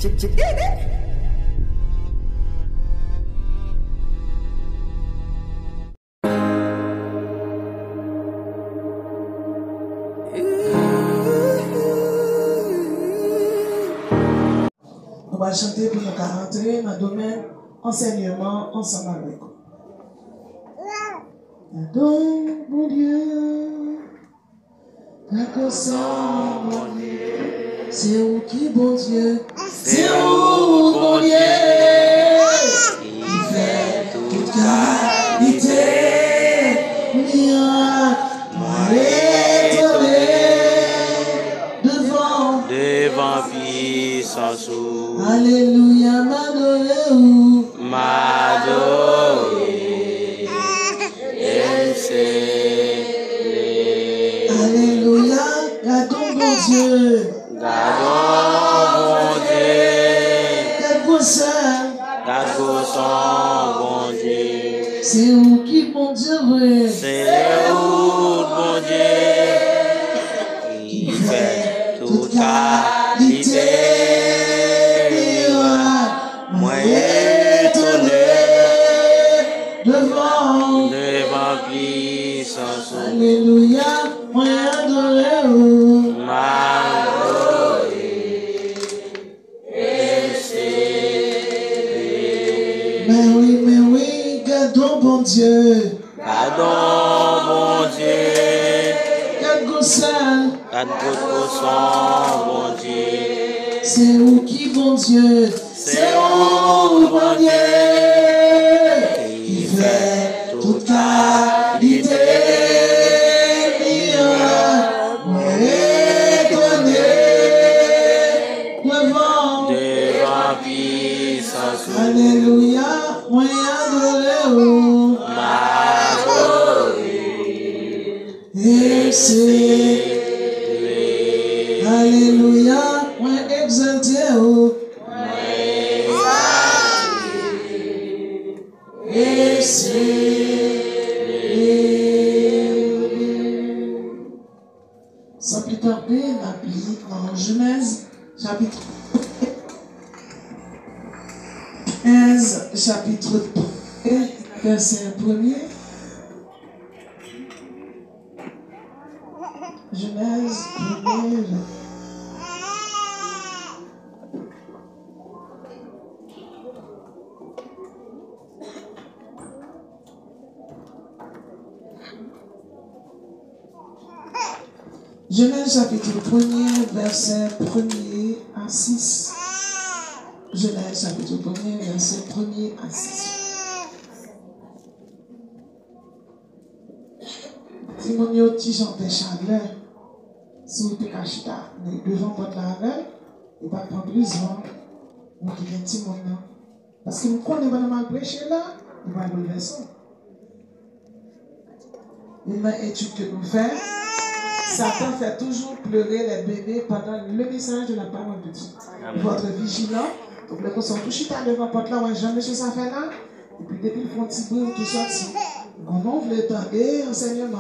On va chanter pour nous rentrer dans le domaine enseignement ensemble avec vous. Pardon, mon Dieu, d'accord, mon Dieu, c'est où qui, bon Dieu, c'est où, mon Dieu, qui fait toute qualité, miracle, moi étonné, devant puissance. Alléluia, m'adorer ou m'adorer. Alléluia, gardons mon Dieu. Gardons mon Dieu. Garde son bon Dieu. C'est où qui mon Dieu vrai? C'est où mon Dieu qui fait toute qualité. Moi étonné devant puissance. Alléluia, moi adoré ou m'adorer. Mais oui, gardons bon Dieu. Gardons mon Dieu. Garde son bon Dieu. C'est où qui bon Dieu? C'est où bon Dieu qui fait toute qualité. Moi étonné devant puissance. Alléluia, moi adoré ou m'adorer. et c'est Alléluia, moi exalté ou et sans plus tarder, on applique dans Genèse, chapitre 15, chapitre 3, verset 1er. Genèse 1er. Genèse chapitre 1er, verset 1er à 6. Genèse chapitre 1er, verset 1er à 6. Si mon yo ti chante chaleur, si vous pouvez acheter devant votre laveur, il va prendre plus vent, ou qui vient petit monde. Parce que nous connaissons pas mal prêcher là, il va le leçon. Une étude que nous faisons, Satan fait toujours pleurer les bébés pendant le message de la parole de Dieu. Il faut être vigilant. Donc, les gens sont tout chita devant la porte là, ouais, jamais ce ça fait là. Et puis, depuis le fond, petit bruit, tout sorti. On ouvre le temps et enseignement,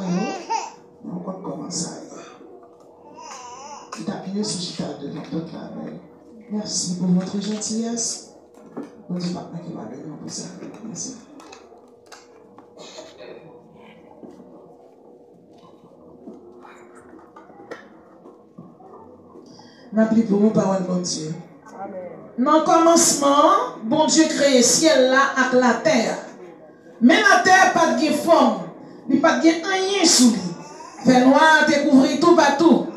on commence à il appuie sur chita devant la porte là. Merci pour votre gentillesse. On dit pas qui va bénir pour ça. Merci. N'applique pour vos paroles, bon Dieu. Dans le commencement, bon Dieu crée le ciel là avec la terre. Mais la terre pas de forme, il pas de rien sous lui. Fait noir te couvrir tout partout.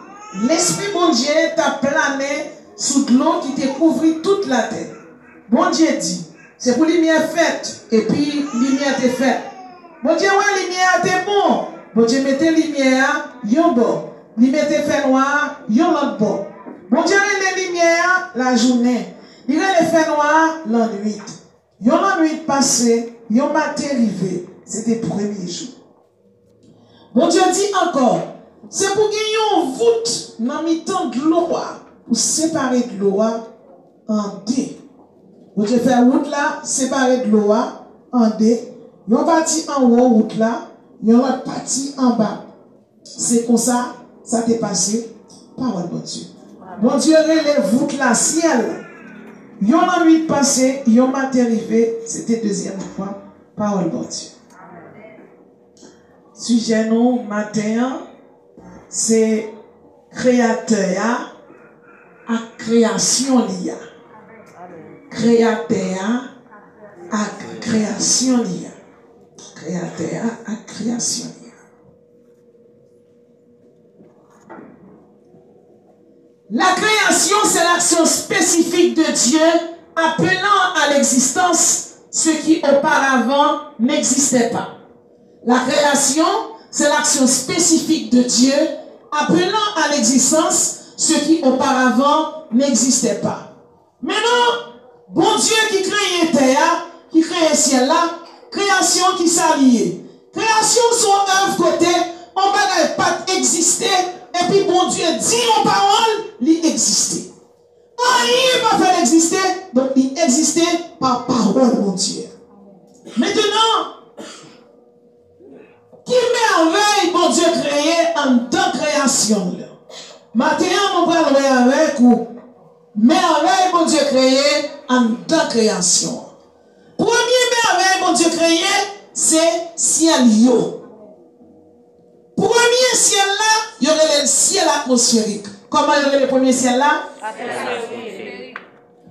L'esprit bon Dieu t'a plané sous l'eau qui te couvrit toute la terre. Bon Dieu dit, c'est pour lumière faite et puis lumière t'est faite. Bon Dieu ouais lumière t'est bon. Bon Dieu mettez lumière yon bon. Il mettait fait noir yon l'autre bon. Bon Dieu les lumières la journée. Il les fait noir la nuit. Yon la nuit passée, yon matin arrivé. C'était le premier jour. Bon Dieu dit encore, c'est pour gagner une voûte dans le temps de l'eau pour séparer de l'eau en deux. Bon Dieu fait route là, séparer de l'eau en deux. Yon parti en haut route là, yon l'autre parti en bas. C'est comme ça, ça t'est passé. Parole bon Dieu. Bon Dieu relève voûte la ciel. Yon an nuit passé, yon matin arrivé, c'était deuxième fois, parole de Dieu. Sujet nous, matin, c'est créateur à création liya. Créateur à création liya. Créateur à création liya. La création, c'est l'action spécifique de Dieu appelant à l'existence ce qui auparavant n'existait pas. La création, c'est l'action spécifique de Dieu appelant à l'existence ce qui auparavant n'existait pas. Maintenant, bon Dieu qui crée terre, qui crée ciel là, création qui s'allie. Création son œuvre côté, on va pas exister. Et puis, bon Dieu dit en parole, il existait. Il va faire exister, donc il existait par parole, mon Dieu. Maintenant, qui merveille, bon Dieu, créé en tant création. Maintenant, on va le voir avec vous. Merveille, bon Dieu, créé en tant création. Première merveille, bon Dieu, créé, c'est ciel yo. Premier ciel là, il y aurait le ciel atmosphérique. Comment il y aurait le premier ciel là? Atmosphérique.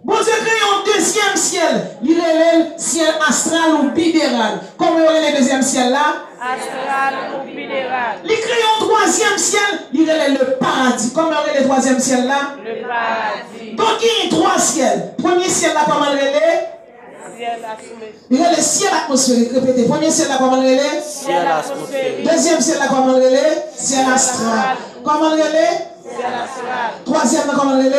Bon Dieu crée un deuxième ciel. Il y aurait le ciel astral ou bidéral. Comment il y aurait le deuxième ciel là? Astral ou bidéral. Il crée un troisième ciel. Il y aurait le paradis. Comment il y aurait le troisième ciel là? Le paradis. Donc il y a trois ciels. Premier ciel là, comment il y aurait? Il y a le ciel atmosphérique. Répétez. Premier ciel là, comment il y a? Ciel atmosphérique. Deuxième ciel là, comment il y a? Ciel astral. Comment il y a? Ciel astral. Troisième là, comment il y a?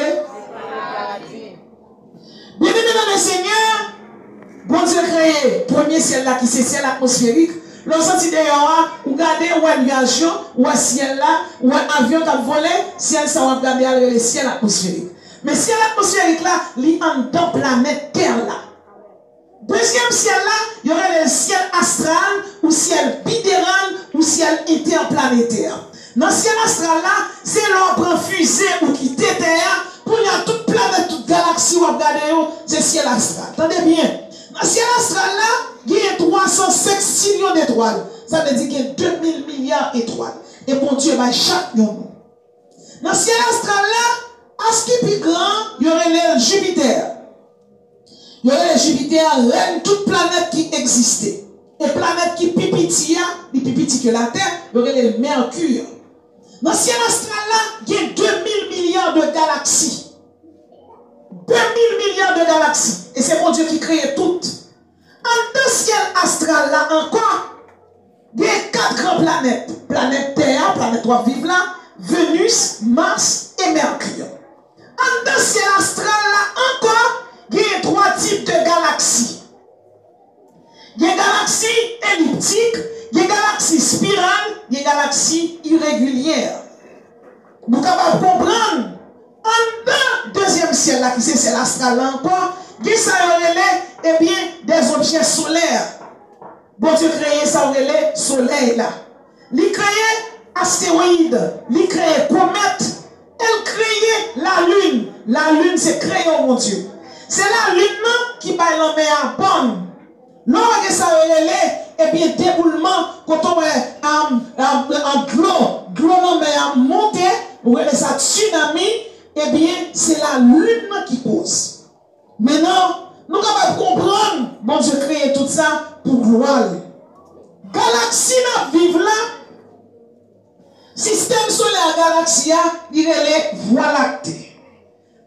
Bien aimé dans le Seigneur, bon Dieu créé premier ciel là qui c'est ciel atmosphérique. Lorsque tu d'ailleurs, vous regardez où un nuage, ou un ciel là, ou un avion qui a volé, ciel ça va regarder le ciel atmosphérique. Mais ciel atmosphérique là, il est en dans planète Terre là. Deuxième ciel là, il y aurait le ciel astral, ou ciel bidéral, ou ciel interplanétaire. Dans le ciel astral là, c'est l'on fusée ou qui Terre, pour y a toute planète, toute galaxie, ou regarder, c'est ciel astral. Attendez bien. Dans le ciel astral là, il y a 305 millions d'étoiles. Ça veut dire qu'il y a 2000 milliards d'étoiles. Et mon Dieu, va chaque nom. Dans le ciel astral là, à ce qui est plus grand, il y aurait le Jupiter. Il y aurait le Jupiter, reine toute planète qui existait. Et planète qui pipitia, qui pipitie que la Terre, il y aurait le Mercure. Dans le ciel astral là, il y a 2000 milliards de galaxies. 2000 milliards de galaxies. Et c'est mon Dieu qui crée toutes. En dans le ciel astral là encore, il y a 4 grandes planètes. Planète Terre, planète 3 vive là, Vénus, Mars et Mercure. En dans le ciel astral là encore, il y a 3 types de galaxies. Il y a galaxies elliptiques, il y a galaxies spirales, il y a galaxies irrégulières. Nous sommes capables de comprendre. En dans le deuxième ciel là, qui c'est ciel astral là encore, il y a ça eh bien, des objets solaires. Bon Dieu créé ça le soleil là. Il crée astéroïdes, il crée comètes, elle crée la lune. La lune c'est créé mon Dieu. C'est la lune qui va l'emmener à bonne. Lorsque ça et bien déboulement quand on est en gros à monter, ou ça tsunami, et bien c'est la lune qui cause. Maintenant, nous sommes capables de comprendre, bon Dieu crée tout ça pour gloire. Galaxie qui vive là, système solaire galaxie, il est les voies lactées.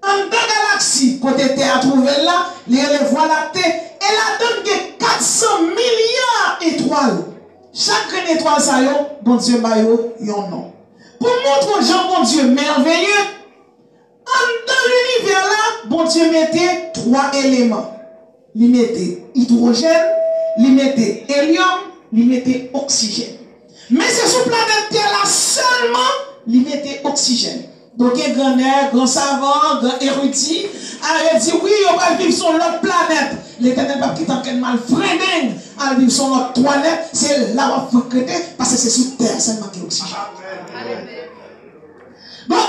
En deux galaxies, côté Terre trouvé là, il y a les voies lactées, et là donne 400 milliards d'étoiles. Chaque étoile, ça y est, bon Dieu, bah yo, yon non. Pour montrer aux gens, bon Dieu, merveilleux, dans l'univers là, bon Dieu mettait 3 éléments. Il mettait hydrogène, il mettait hélium, il mettait oxygène. Mais c'est sur planète Terre là seulement, il mettait oxygène. Donc, un grand air, grand savant, grand érudit, a dit oui, on va vivre sur l'autre planète. L'éternel va quitter en mal freiné, à vivre sur notre planète, c'est là où on va fréquenter, parce que c'est sur Terre seulement qu'il y a oxygène. Donc,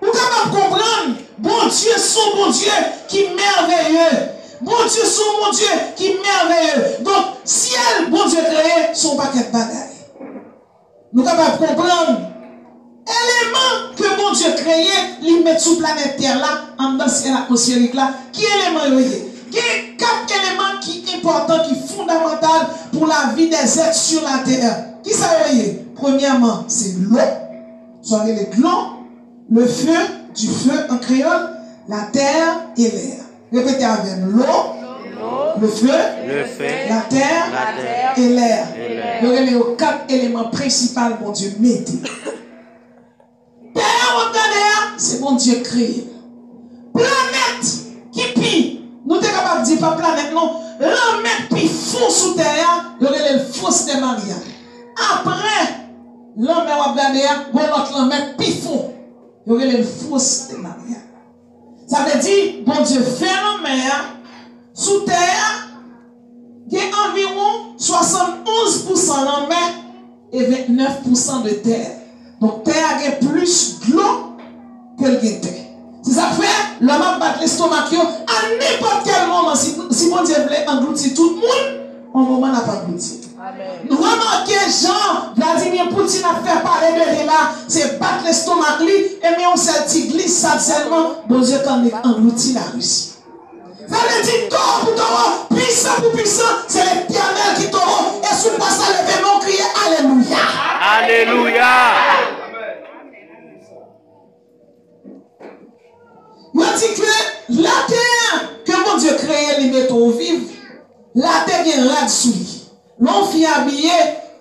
vous pouvez comprendre, Bon Dieu, son bon Dieu qui est merveilleux. Bon Dieu, son bon Dieu qui est merveilleux. Donc, ciel, bon Dieu créé, son paquet de bagailles. Nous sommes capables de comprendre. Élément que bon Dieu créé, il met sous planète Terre là, en dans ciel atmosphérique là, qui élément il y a? Il y a 4 éléments qui sont importants, qui sont fondamentaux pour la vie des êtres sur la Terre. Qui ça y est? Premièrement, c'est l'eau, soit les glons, le feu, du feu en créole, la terre et l'air. Répétez avec l'eau, le feu, la terre et l'air. Il y a les 4 éléments principaux, mon Dieu, mettez. Terre, c'est bon Dieu créé. Planète qui pille. Nous sommes capables de dire pas planète, non. La mettre puis fond sous terre, il y a les fausses de Maria. Après, l'homme est regardé, bon l'autre l'homme est puis fond. Il y a les fausses de Maria. Ça veut dire, bon Dieu fait l'homme sous terre, il y a environ 71% l'homme et 29% de terre. Donc, terre a plus d'eau que le terre. Si ça fait, l'homme a battu l'estomac à n'importe quel moment. Si mon Dieu voulait engloutir tout le monde, au moment n'a pas englouti. Nous remarquons, Jean, Vladimir Poutine a fait parler de là, c'est battre l'estomac, et mais on s'est dit, glisse ça seulement, bon Dieu, quand il engloutit la Russie. Ça veut dire, taureau pour taureau, puissant pour puissant, c'est l'Éternel qui taureau, et sous quoi ça levé, mon crier, Alléluia. Alléluia. Moi, je dis que la terre que mon Dieu créé, il met au vivre, la terre est rade sous lui. L'on fit habillé,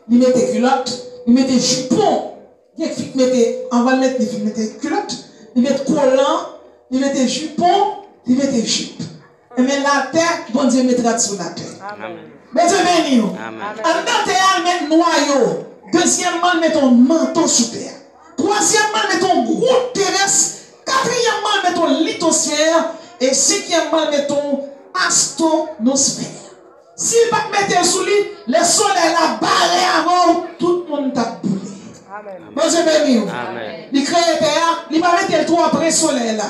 il mettait culotte, il mettait jupon, il mettait, on va le mettre, il mettait culotte, il mettait collant, il mettait jupon, il mettait jupe. Et mais la terre, bon Dieu mettra sous la terre. Mais Dieu béni. En tant terre, il met noyau. Deuxièmement, il met ton manteau sous terre. Troisièmement, il met ton groupe terrestre. Quatrièmement, il met ton lithosphère. Et cinquièmement, il met ton astonosphère. S'il va mettre sous lui, le soleil a barré avant, tout le monde t'a boulé. Bon Dieu béni. Il crée la terre, il va mettre le trou après le soleil là.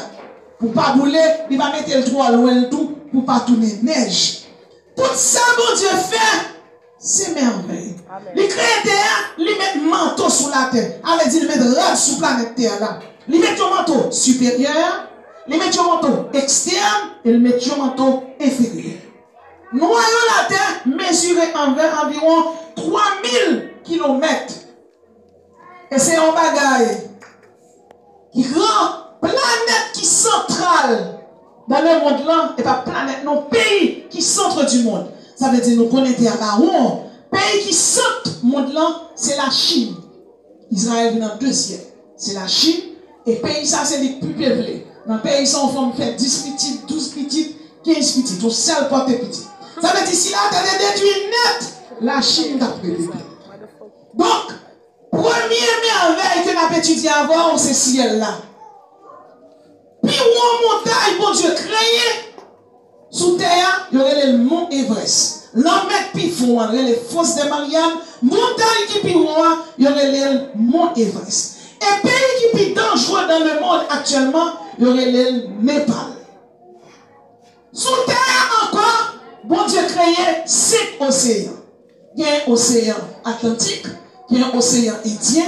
Pour ne pas bouler, il va mettre le trou loin le tout pour ne pas tourner neige. Tout ça, bon Dieu fait, c'est merveille. Il crée la terre, il met manteau sous la terre. Allez dire, il met rade sous la planète terre là. Il met ton manteau supérieur, il met ton manteau externe et il met ton manteau inférieur. Noyau la terre mesuré environ 3000 km. Et c'est un bagaille qui rend planète qui centrale dans le monde là, et pas planète, non, pays qui centre du monde. Ça veut dire nous connaissons à Baron. Pays qui centre du monde là, c'est la Chine. Israël vient en deuxième. C'est la Chine. Et pays ça, c'est les plus peuplés. Dans le pays ça, on fait 10 petits, 12 petits, 15 petits. On seul porte petit. Ça veut dire si la terre est détruite net, la Chine n'a pas de. Donc, première merveille que nous avons étudié avant, c'est ce ciel-là. Puis, où montagne, bon Dieu, créé, sous terre, il y aurait le mont Everest. L'homme puis fond, il y aurait les fosses de Marianne. Montagne qui puis loin, il y aurait le mont Everest. Et pays qui puis dangereux dans le monde actuellement, il y aurait le Népal. Sous terre encore, bon Dieu créé 5 océans. Il y a un océan Atlantique, il y a un océan Indien,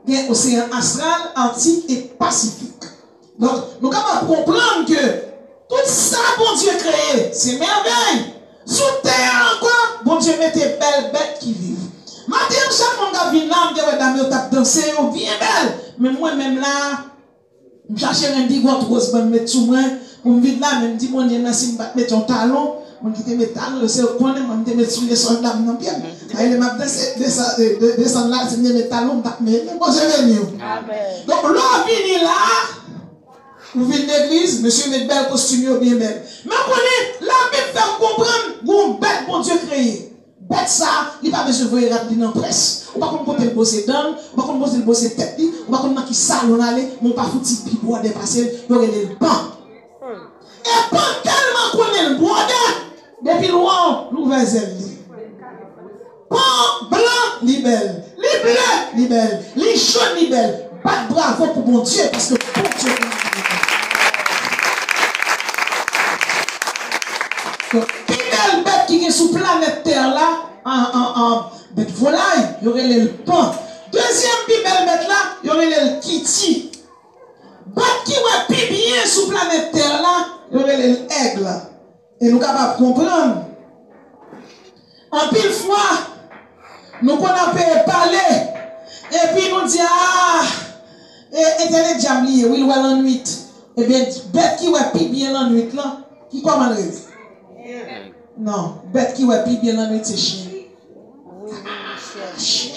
il y a un océan astral, Arctique et Pacifique. Donc, nous devons comprendre que tout ça, bon Dieu créé, c'est merveille. Sous terre encore, bon Dieu met des belles bêtes qui vivent. Maintenant, chaque monde qui vient là, je vais danser, bien belle. Mais moi-même là, je cherche un petit gros rose, je mettre sous moi. Pour me vide là, je me dis, mon Dieu, merci de mettre ton talon. Je quitte mes talons, c'est au point, je mettre sous les soldats dans le pied. Et je vais descendre là, c'est mes talons, je vais mettre. Bon, je vais venir. Donc, là, vient là. Vous venez de l'église, monsieur met belle costume, bien belle. Mais vous connaissez, la Bible fait comprendre, vous bête, bon Dieu créé. Bête ça, il va besoin de voir rapide dans la presse. On va pas côté le bosser dame, on va pas côté le bosser tête, on va pas qui salon aller, on pas foutu pipo dépasser, il y aurait le banc. Et pas tellement qu'on est le bois depuis loin, l'ouvert zèle. Pan blanc, libelle. Les bleus, libelle. Les jaunes, libelle. Pas de bravo pour mon Dieu, parce que bon Dieu. bête volaille, il y aurait le pan. Deuxième belle bête là, il y aurait le kitty. Bête qui va plus bien sous planète Terre là, il y aurait l'aigle. Et nous sommes capables de comprendre. En pile fois, nous qu'on a parler, et puis nous disons, ah, Internet jam lié, oui, ou la nuit. Eh bien, bête qui va plus bien la nuit là, qui comment le non, bête qui va plus bien la nuit, c'est chien. Chien.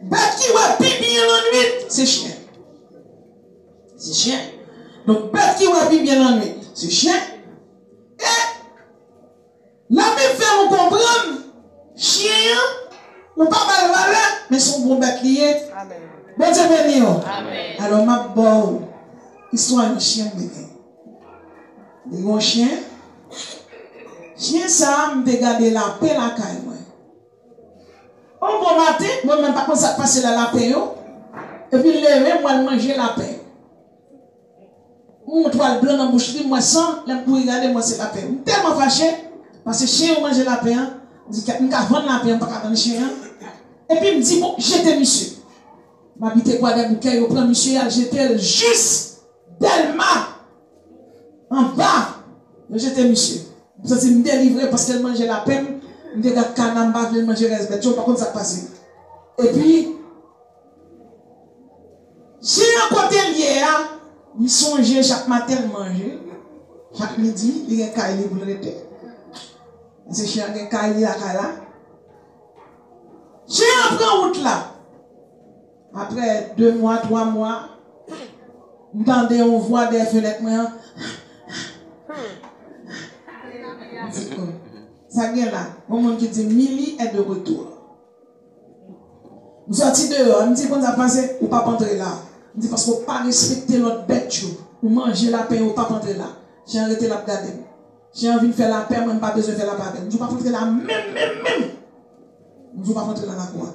Bête qui va plus bien la nuit, c'est chien. C'est chien. Donc, bête qui va plus bien la nuit, c'est chien. Et la même fait nous comprendre, chien, ou pas mal valeur, mais son bon bête lié. Amen. Bon Dieu béni. Amen. Alors, ma bonne histoire de chien béni. De bon chien. Chien, ça, me regarde la paix la caille. On bon matin, moi même pas comme ça passer la paix. Et puis, lever, moi, manger la paix. Mon toile blanc dans la bouche, moi sans, là pour regarder, moi c'est la paix. Je suis tellement fâché, parce que chien ou manger la paix, je dis que je vais vendre la paix, je ne vais pas vendre chien. Et puis il me dit, bon, j'étais monsieur. Je m'habite quoi des bouquets, je prends monsieur, j'étais juste tellement en bas. J'étais monsieur. Ça c'est me délivrer parce qu'elle mangeait la paix, je me dis que canamba, je manger respect, je ne sais pas comment ça passe. Et puis, j'ai un côté lié, il songeait chaque matin manger, chaque midi, il y a un cahier pour le rester. C'est chien qui a un cahier là. Chien prend route là. Après 2 mois, 3 mois, on voit des fenêtres. Ça vient là. Mon monde qui dit Milly est de retour. Nous sortis dehors, on me dit qu'on a passé, ou pas rentrer là. On dit parce qu'on ne pas respecter notre bête, ou manger la paix, ou pas rentrer là. J'ai arrêté la regarder. J'ai envie de faire la paix, même pas besoin de faire la paix. Je ne vais pas rentrer là, même. Je ne vais pas rentrer là, quoi.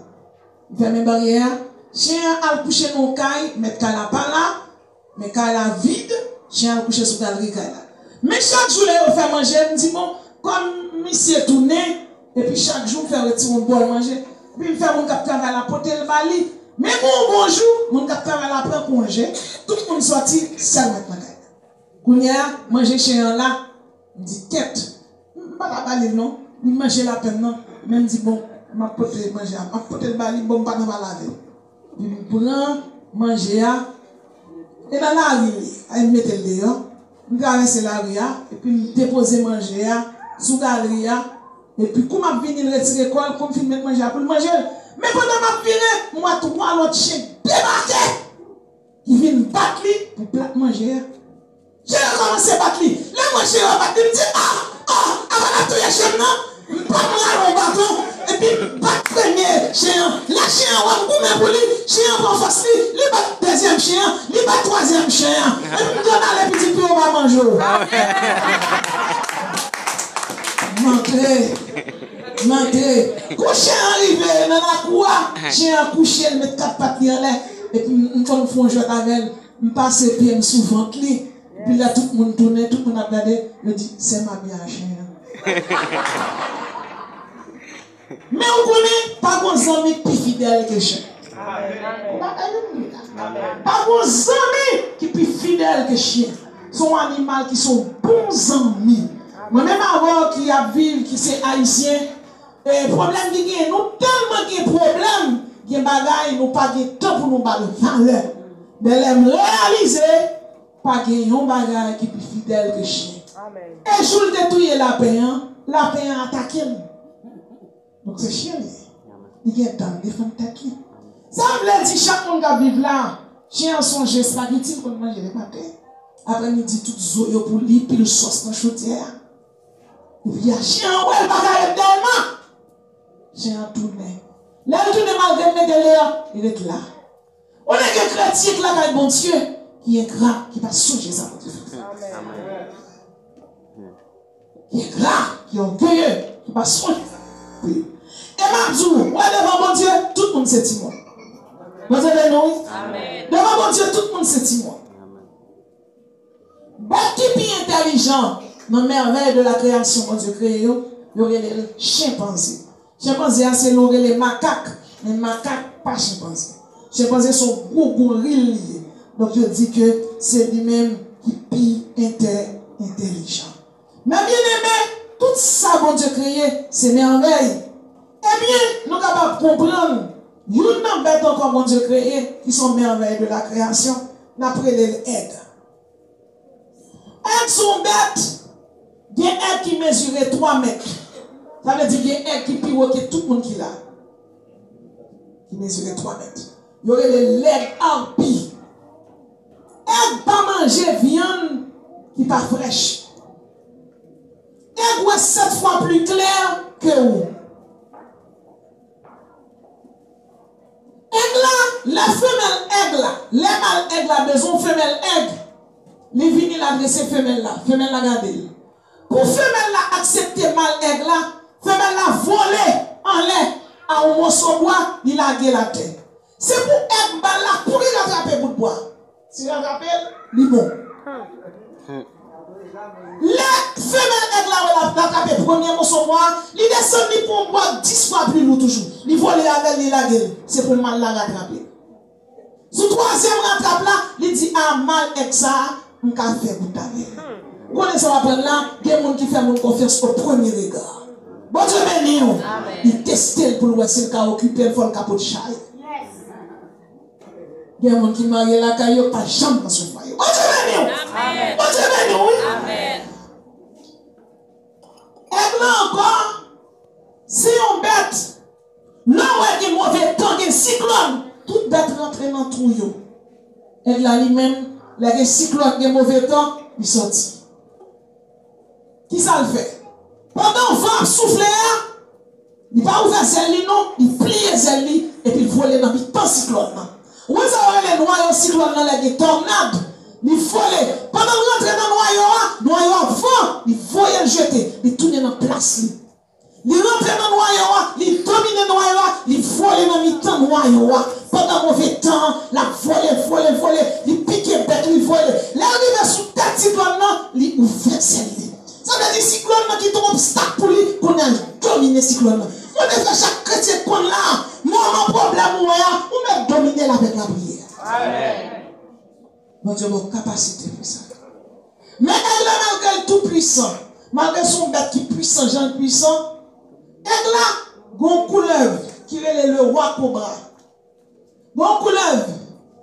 Je fais mes barrières. Chien a couché dans le caille, mais caille là pas là, mais caille là vide. Chien a couché sur la galerie caille là. Mais chaque jour, on fait manger, je me dis, bon, comme monsieur est tourné, et puis chaque jour, on fait retirer un bol manger. Puis, il fait mon capteur à la porter le bali. Mais bonjour, mon capteur à la prendre congé. Tout le monde sorti, ça va être ma caille. Kounia, manger chez un là, il dit, quête. Pas la bali, non. Il mange la peine, non. Même dit, bon, ma porter manger, ma porter le bali, bon, pas dans la laver. Puis, il prend, manger, et dans la rue, il met le dehors. Je traverse la rue, et puis je dépose manger sous la galerie. Et puis, quand je viens retirer l'école, comme je viens manger pour le manger. Mais pendant que je viens, moi, tout l'autre chien débarqué. Il vient battre pour plat manger. J'ai commencé à battre. Là, moi, je suis battre. Il me dit, avant de tout, il y a chien, non? Je prends mon bâton. Et puis, battre premier chien. La chien, on va me pour lui. Chien, on va faire il bat deuxième chien. Il bat troisième chien. Et puis, on a les petits pieds, on va manger. Mentré. Quand chien arrive dans la cour, chien a couché, il met 4 pattes en l'air. Et puis, on fait un jeu avec elle. Je passe les pieds sous le ventre. Puis là, tout le monde tourne, tout le monde a regardé. Je dis, c'est ma bien chien. Mais on connaît pas qu'on amis plus fidèles que chien. Pas qu'on amis qui plus fidèles que chien. Sont animaux qui sont bons amis. Moi-même avant qui a vécu, qui c'est haïtien, le problème qui est, nous tellement de problèmes, qui bagaille, nous pas de temps pour nous parler valeur. Mais les réaliser, pas de bagaille qui plus fidèle que chien. Et je le détruire la paix a attaqué. Donc c'est chien. Il y a temps de défendre tête. Ça veut dire chaque monde qui vit là, chien songe spaghetti pour manger les matin. Après-midi, tout zoyo pour lui, puis le sauce dans la chaudière. Il y a chien, ouais, bagaille tellement. Chien tourné. Là, il tourne malgré le délire, il est là. On est que chrétien qui là, bon Dieu, qui est gras, qui va songer ça pour Dieu. Qui est gras, qui est orgueilleux, qui va songer ça. Et Mabzou, ouais, devant bon Dieu, tout le monde sait Timon. Vous avez nous? Devant bon Dieu, tout le monde sait Timon. Bête qui est intelligent dans la merveille de la création, quand Dieu crée, il y aurait les chimpanzés. Chimpanzé, c'est les macaques. Les macaques, pas chimpanzé. Chimpanzé sont gros gorilles. Donc, je dis que c'est lui-même qui est intelligent. Mais bien aimé, tout ça, bon Dieu créé, c'est merveille. Eh bien, nous sommes capables de comprendre. Il y a une bête encore, bon Dieu créé, qui sont merveilles de la création. D'après les aigles. Aigles sont bêtes. Il y a un aigle qui mesurait 3 mètres. Ça veut dire qu'il y a un aigle qui piroquait tout le monde qui l'a. Qui mesurait 3 mètres. Il y aurait les legs harpies. Aigle pas manger viande qui pas fraîche. Aigle est 7 fois plus clair que vous. Aigle la femelle aigle, les mâles aigle a besoin femelle aigle. Les vinyles adressés femelle la garder. Pour femelle la accepter mâle aigle là, femelle la voler en l'air à un morceau de bois, il a la tête. C'est pour aigle là pour il attraper bout de bois. Si il attrape, il est bon. Les femelles aigle là l'attraper premier morceau de bois, il descend pour un bois 10 fois plus lourd toujours. Il vole avec la gueule, c'est pour mal la rattraper. Sous troisième rattrape là, il dit ah mal avec ça, on peut faire pour ta vie. Vous connaissez ça va là, il y a des gens qui font confiance au premier regard. Bon Dieu béni, il teste pour voir si le cas occupé, il faut le capot de chaille. Il y a des gens qui marient la caillou, pas jamais dans ce foyer. Bon Dieu béni, bon Dieu béni, oui. Amen. Et là encore, si on bête, là où il y a des mauvais temps, il y a un cyclone. Toute bête rentre dans le trou. Et là, lui-même, les cyclones qui mauvais temps, il sortit. Qui ça le fait? Pendant le vent souffle, il n'a pas ouvert ses non, il plie ses lits et puis il vole dans le temps cyclone. Où ça aurait les noyaux cyclones dans les tornades? Il vole. Pendant qu'il rentre dans le noyau vent, il vole le jeter, il tourne dans la place. Il rentre dans le noyau, il domine le noyau, il vole dans le temps noyau. Pendant le mauvais temps, la vole, il pique bête, il vole. Là, il arrive sous tête cyclone, il ouvre ses lits. Ça veut dire cyclone qui est un obstacle pour lui, qu'on a dominé cyclone. On a fait chaque chrétien qu'on a, mon problème, on a dominé avec la prière. Amen. Bon Dieu, mon capacité pour ça. Mais elle est malgré tout puissant, malgré son bête qui est puissant, Jean puissant, elle a une couleuvre qui est le roi cobra. Une couleuvre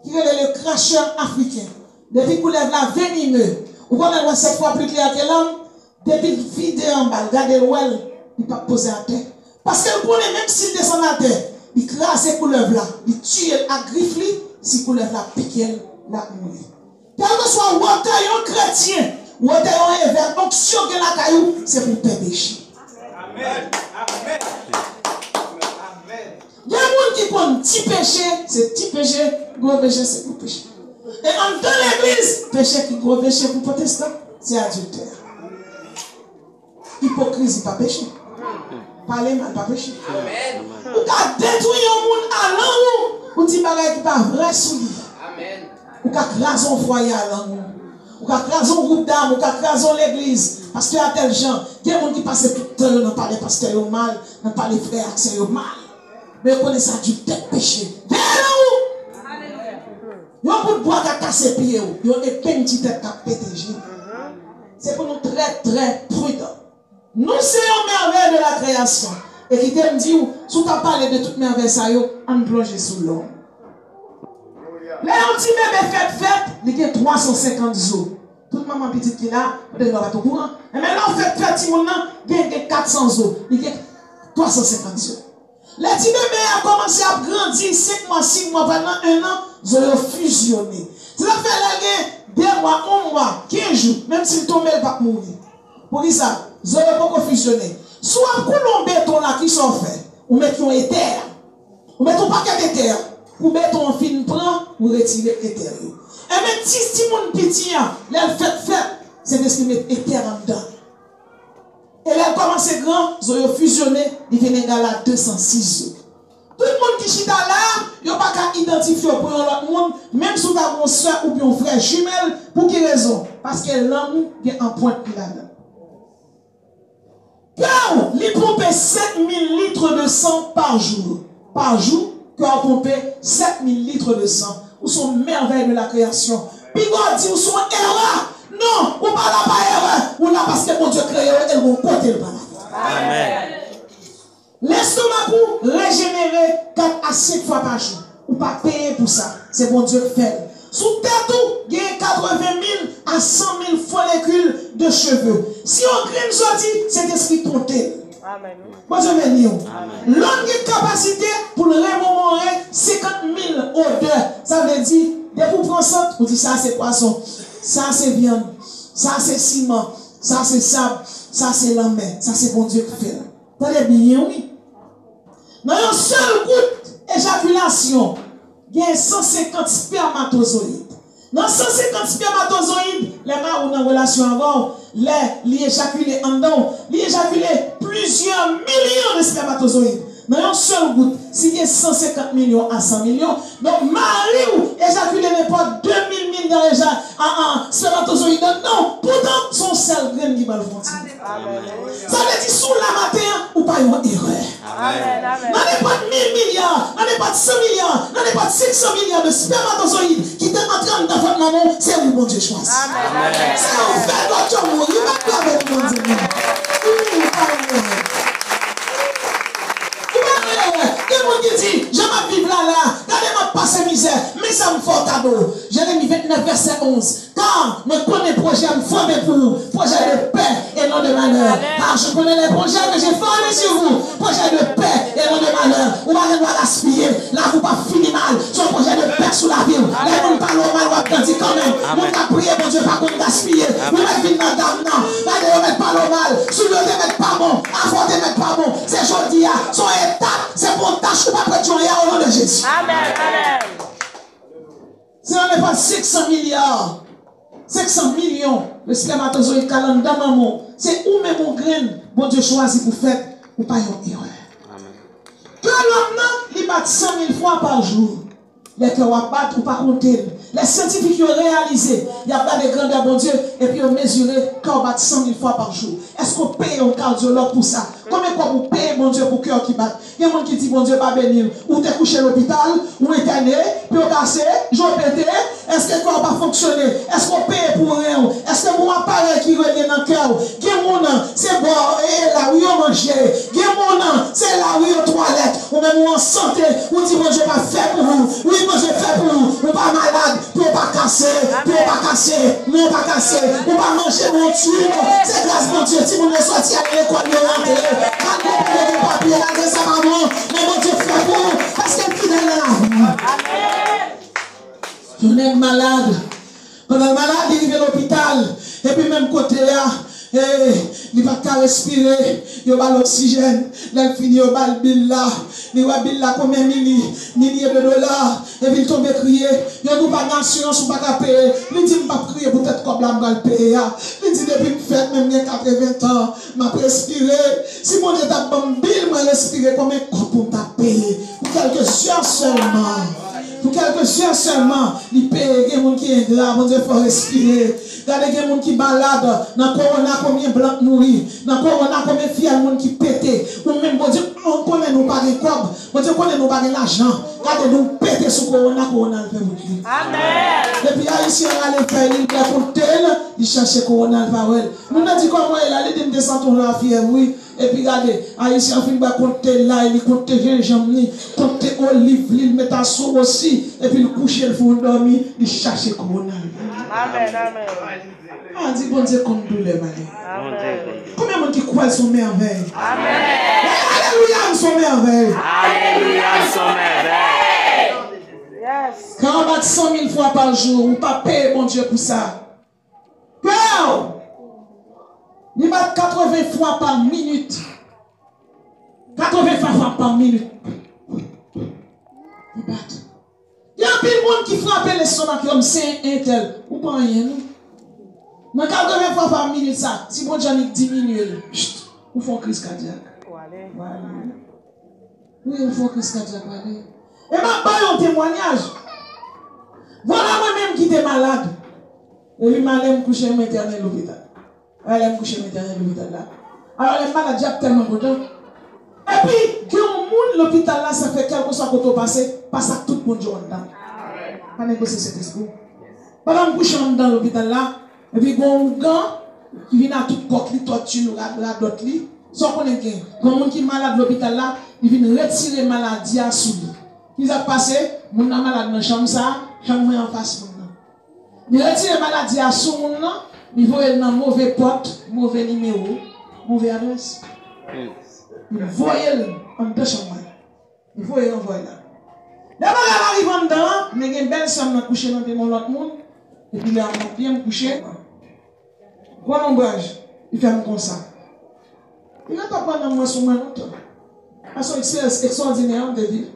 qui est le cracheur africain. Depuis couleuvre la venimeux. Vous connaissez 7 fois plus clair que l'homme. Depuis le vide en bas, regardez le well, il ne peut pas poser à terre. Parce qu'elle connaît même s'il descend à terre, il crasse ces couleuvres là, il tue à griffe, si couleuvre là pique la mouille. Quel que soit un chrétien, ou un évêque, donc si on a la caillou, c'est pour perdre péché. Amen. Amen. Il y a des gens qui font petit péché, c'est petit péché, gros péché, c'est gros péché. Et en dans l'église, péché qui gros péché pour protestant, c'est adultère. Hypocrisie, pas péché. Parler mal, pas péché. Amen. Ou qu'à détruire un monde à l'an ou dit bagay qui pas vrai sous lui. Amen. Ou qu'à craser un foyer à l'an ou qu'à craser un groupe d'âmes, ou qu'à craser l'église. Parce qu'il y a tel gens, il y a des gens qui passent tout le temps, n'ont pas les pasteurs mal, n'ont pas les frères, c'est mal. Mais vous connaissez ça du tête péché. Viens là où? Ils ont pour boire qu'à casser pieds, ils ont des petits têtes qu'à péter. C'est pour nous très très prudents. Nous sommes merveilles de la création. Et qui t'aime dit, si tu as parlé de toute merveille, ça y est, on plonge sous l'homme. Les petits bébés fête, il y a 350 jours. Toute maman petite qui est là, vous ne pas au courant. Et maintenant, fête, il y a 400 jours. Il y a 350 jours. Les petits bébés ont commencé à grandir 5 mois, 6 mois, pendant 1 an, ils ont fusionné. Ça fait 2 mois, 1 mois, 15 jours, même s'il tombe, il ne va pas mourir. Pour ça, ils n'ont pas fusionné. Soit pour les béton là qui sont faits, ou mettons éther, ou mettons paquet d'éther, ou mettons un film prend, ou retirer éther. Et même si mon petit, les fait, c'est de ce qu'ils mettent éther en dedans. Et là, comme c'est grand, ils ont fusionné, ils viennent égaler à 206 jours. Tout le monde qui chita là, il n'y a pas qu'à identifier pour l'autre monde, même si vous avez un soeur ou bien un frère jumelle, pour quelle raison? Parce que l'amour est en pointe là-dedans. Quand il pompe 5000 litres de sang par jour. Par jour, cœur pompé 7000 litres de sang. Ou sont merveilles de la création. Puis God dit, ou sont erreur. Non, ou pas là, pas erreur. Ou là, parce que mon Dieu créé, elle vont côté le pas. Amen. L'estomac régénéré 4 à 5 fois par jour. Ou pas payer pour ça. C'est bon Dieu qui fait. Sous tête, il y a 80 000 à 100 000 follicules de cheveux. Si on crée une sortie, c'est esprit compté. Amen. Moi, je vais dire. L'homme a une capacité pour le remémorer 50 000 odeurs. Ça veut dire, dès que vous prenez ça, vous dites ça c'est poisson, ça c'est viande, ça c'est ciment, ça c'est sable, ça c'est l'amère, ça c'est bon Dieu qui fait. Attendez bien, oui. Dans une seule goutte d'éjaculation, il y a 150 spermatozoïdes. Dans 150 spermatozoïdes, les gens ont une relation avant, les éjaculent en dedans, les éjaculent plusieurs millions de spermatozoïdes. Dans une seule goutte, s'il y a 150 millions à 100 millions, donc Marie éjacule n'importe 2000 millions en spermatozoïdes. Non, pourtant, son seul grain qui va le frontier. Ça veut dire sous la matin ou pas une erreur. N'en est pas 1000 milliards, n'en est pas 100 milliards, n'en est pas 500 milliards de spermatozoïdes qui t'entraînent dans votre maman, c'est où mon Dieu choisit. C'est où fait votre mourir, il va pas avec mon Dieu. Il y a des gens qui disent, je vais vivre là, regardez-moi passer misère, mais ça me fait cadeau. Jérémie 29, verset 11. Car je connais le projet à me former pour vous, projet de paix et non de malheur. Car je connais les projets que j'ai formés sur vous, projet de paix et non de malheur. Vous n'allez pas l'aspiller, là vous pas finir mal, son projet de paix sous la vie. Là vous ne parlez mal, vous apprenez quand même. Vous n'avez prié, mon Dieu, pas qu'on gaspiller. Vous mettez vite dans la dame, là vous ne mettez pas le mal, sous le ne mettez pas bon, avant de mettre pas bon. C'est jodi, son étape, c'est pour tâche, pas prêter au nom de Jésus. Amen. Si on n'est pas 500 milliards, 500 millions de spermatozoïdes dans maman, c'est où même mon grain, bon Dieu choisit pour faire, ou pas une erreur. Que l'homme, il bat 100 000 fois par jour. Les cœurs battent ou pas compter. Les scientifiques ont réalisé, il y a pas de grandeur, bon Dieu, et puis ils ont mesuré cœur bat 100 000 fois par jour. Est-ce qu'on paye un cardiologue pour ça? Combien de fois vous payez, bon Dieu, pour cœur qui bat? Il y a des gens qui disent, bon Dieu, pas bénir. Ou t'es couché à l'hôpital, ou interné, puis on cassé, j'en pété. Est-ce que le corps pas fonctionné? Est-ce qu'on paye pour rien? Est-ce que mon appareil qui revient dans le cœur? C'est bon, et là où on mange. C'est là où on toilette. Ou même en santé, ou dit, bon Dieu, pas fait pour vous. Oui, bon Dieu, fait pour vous. Ou pas malade, puis on pas cassé, puis on pas cassé, non pas cassé. Ou pas manger mon tube. C'est grâce, mon Dieu, si vous ne sortez à l'école, vous rentrez. Quand vous prenez des papiers, là, ça va bon. Mais mon Dieu, fait pour vous. Parce que fidèle à la vie. Je suis malade. Pendant le malade, il arrive à l'hôpital. Et puis même côté là, il va pas respirer. Il va l'oxygène. Là, il finit, il va le bill là. Il va bill là combien milliers de dollars. Et puis il tombe crier. Il n'y a pas d'assurance ou pas qu'à payer. Il dit, je ne vais pas crier peut-être comme là, je vais le payer. Il dit, depuis que je fais même 80 ans, je vais respirer. Si mon Dieu t'a bon bill, je vais respirer combien de temps pour t'appeler. Pour quelques heures seulement. Pour quelques heures seulement, il paye des gens qui est grave, on faut respirer. Regardez des gens qui malades, dans le corona, combien de blancs mourir, dans le corona, combien de filles qui pété, ou même, bon Dieu, on connaît nous pas de corps, bon Dieu, connaît nous pas de l'argent. Regardez nous pété sur corona, le fait mourir. Amen. Et puis, ici, on allait faire, il va pour tel, il cherche corona, le parole. Nous avons dit comment il allait descendre la fièvre, oui. Et puis regardez, Haïtien fin va compter là, il compte gingembre, compte olive, il met à sous aussi, et puis il couche le fond dormir, il cherche corona. Amen. On dit bon Dieu comme tous les malins. Combien de gens qui croient sont merveilles? Amen. Alléluia, ils sont merveilles. Alléluia, ils sont merveilles. Yes. Quand on bat 100 000 fois par jour, on pas payer mon Dieu pour ça. Peur! Il bat 80 fois par minute. 80 fois par minute. Il bat. Il y a plein de monde qui frappe l'estomac comme c'est un tel. Ou pas rien, non? Mais 80 fois par minute, ça, si mon Dieu diminue, ou font crise cardiaque. Voilà. Oui, il faut crise cardiaque. Et ma baille un témoignage. Voilà moi-même qui était malade. Et lui, m'a allé me coucher à l'intérieur de l'hôpital. Elle aime coucher maintenant à l'hôpital là. Alors les malades tellement contents. Et puis, il y a un monde, l'hôpital là, ça fait quelque chose quand on passe, pas ça tout le monde joue dedans. Pas négocier cet esprit. Par exemple, coucher dans l'hôpital là, et puis, il y a un gars qui vient à tout coq, il torture, la d'autres li. Sans qu'on ait gain. Quand un monde qui est malade l'hôpital là, il vient retirer la maladie à sous lui. Qu'est-ce qui a passé? Mon malade dans la chambre, ça, chambre en face. Il retire la maladie à sous mon nom, il voit dans mauvais porte, mauvais numéro, mauvais adresse. Il voit en deux chambres. Il voit envoyer là. D'abord, il arrive en dedans, il y a une belle somme à coucher dans l'autre monde, et puis il a bien couché. Quoi l'ombrage? Il fait comme ça. Il n'a pas prendre moi sur moi longtemps. Parce que c'est extraordinaire de vivre.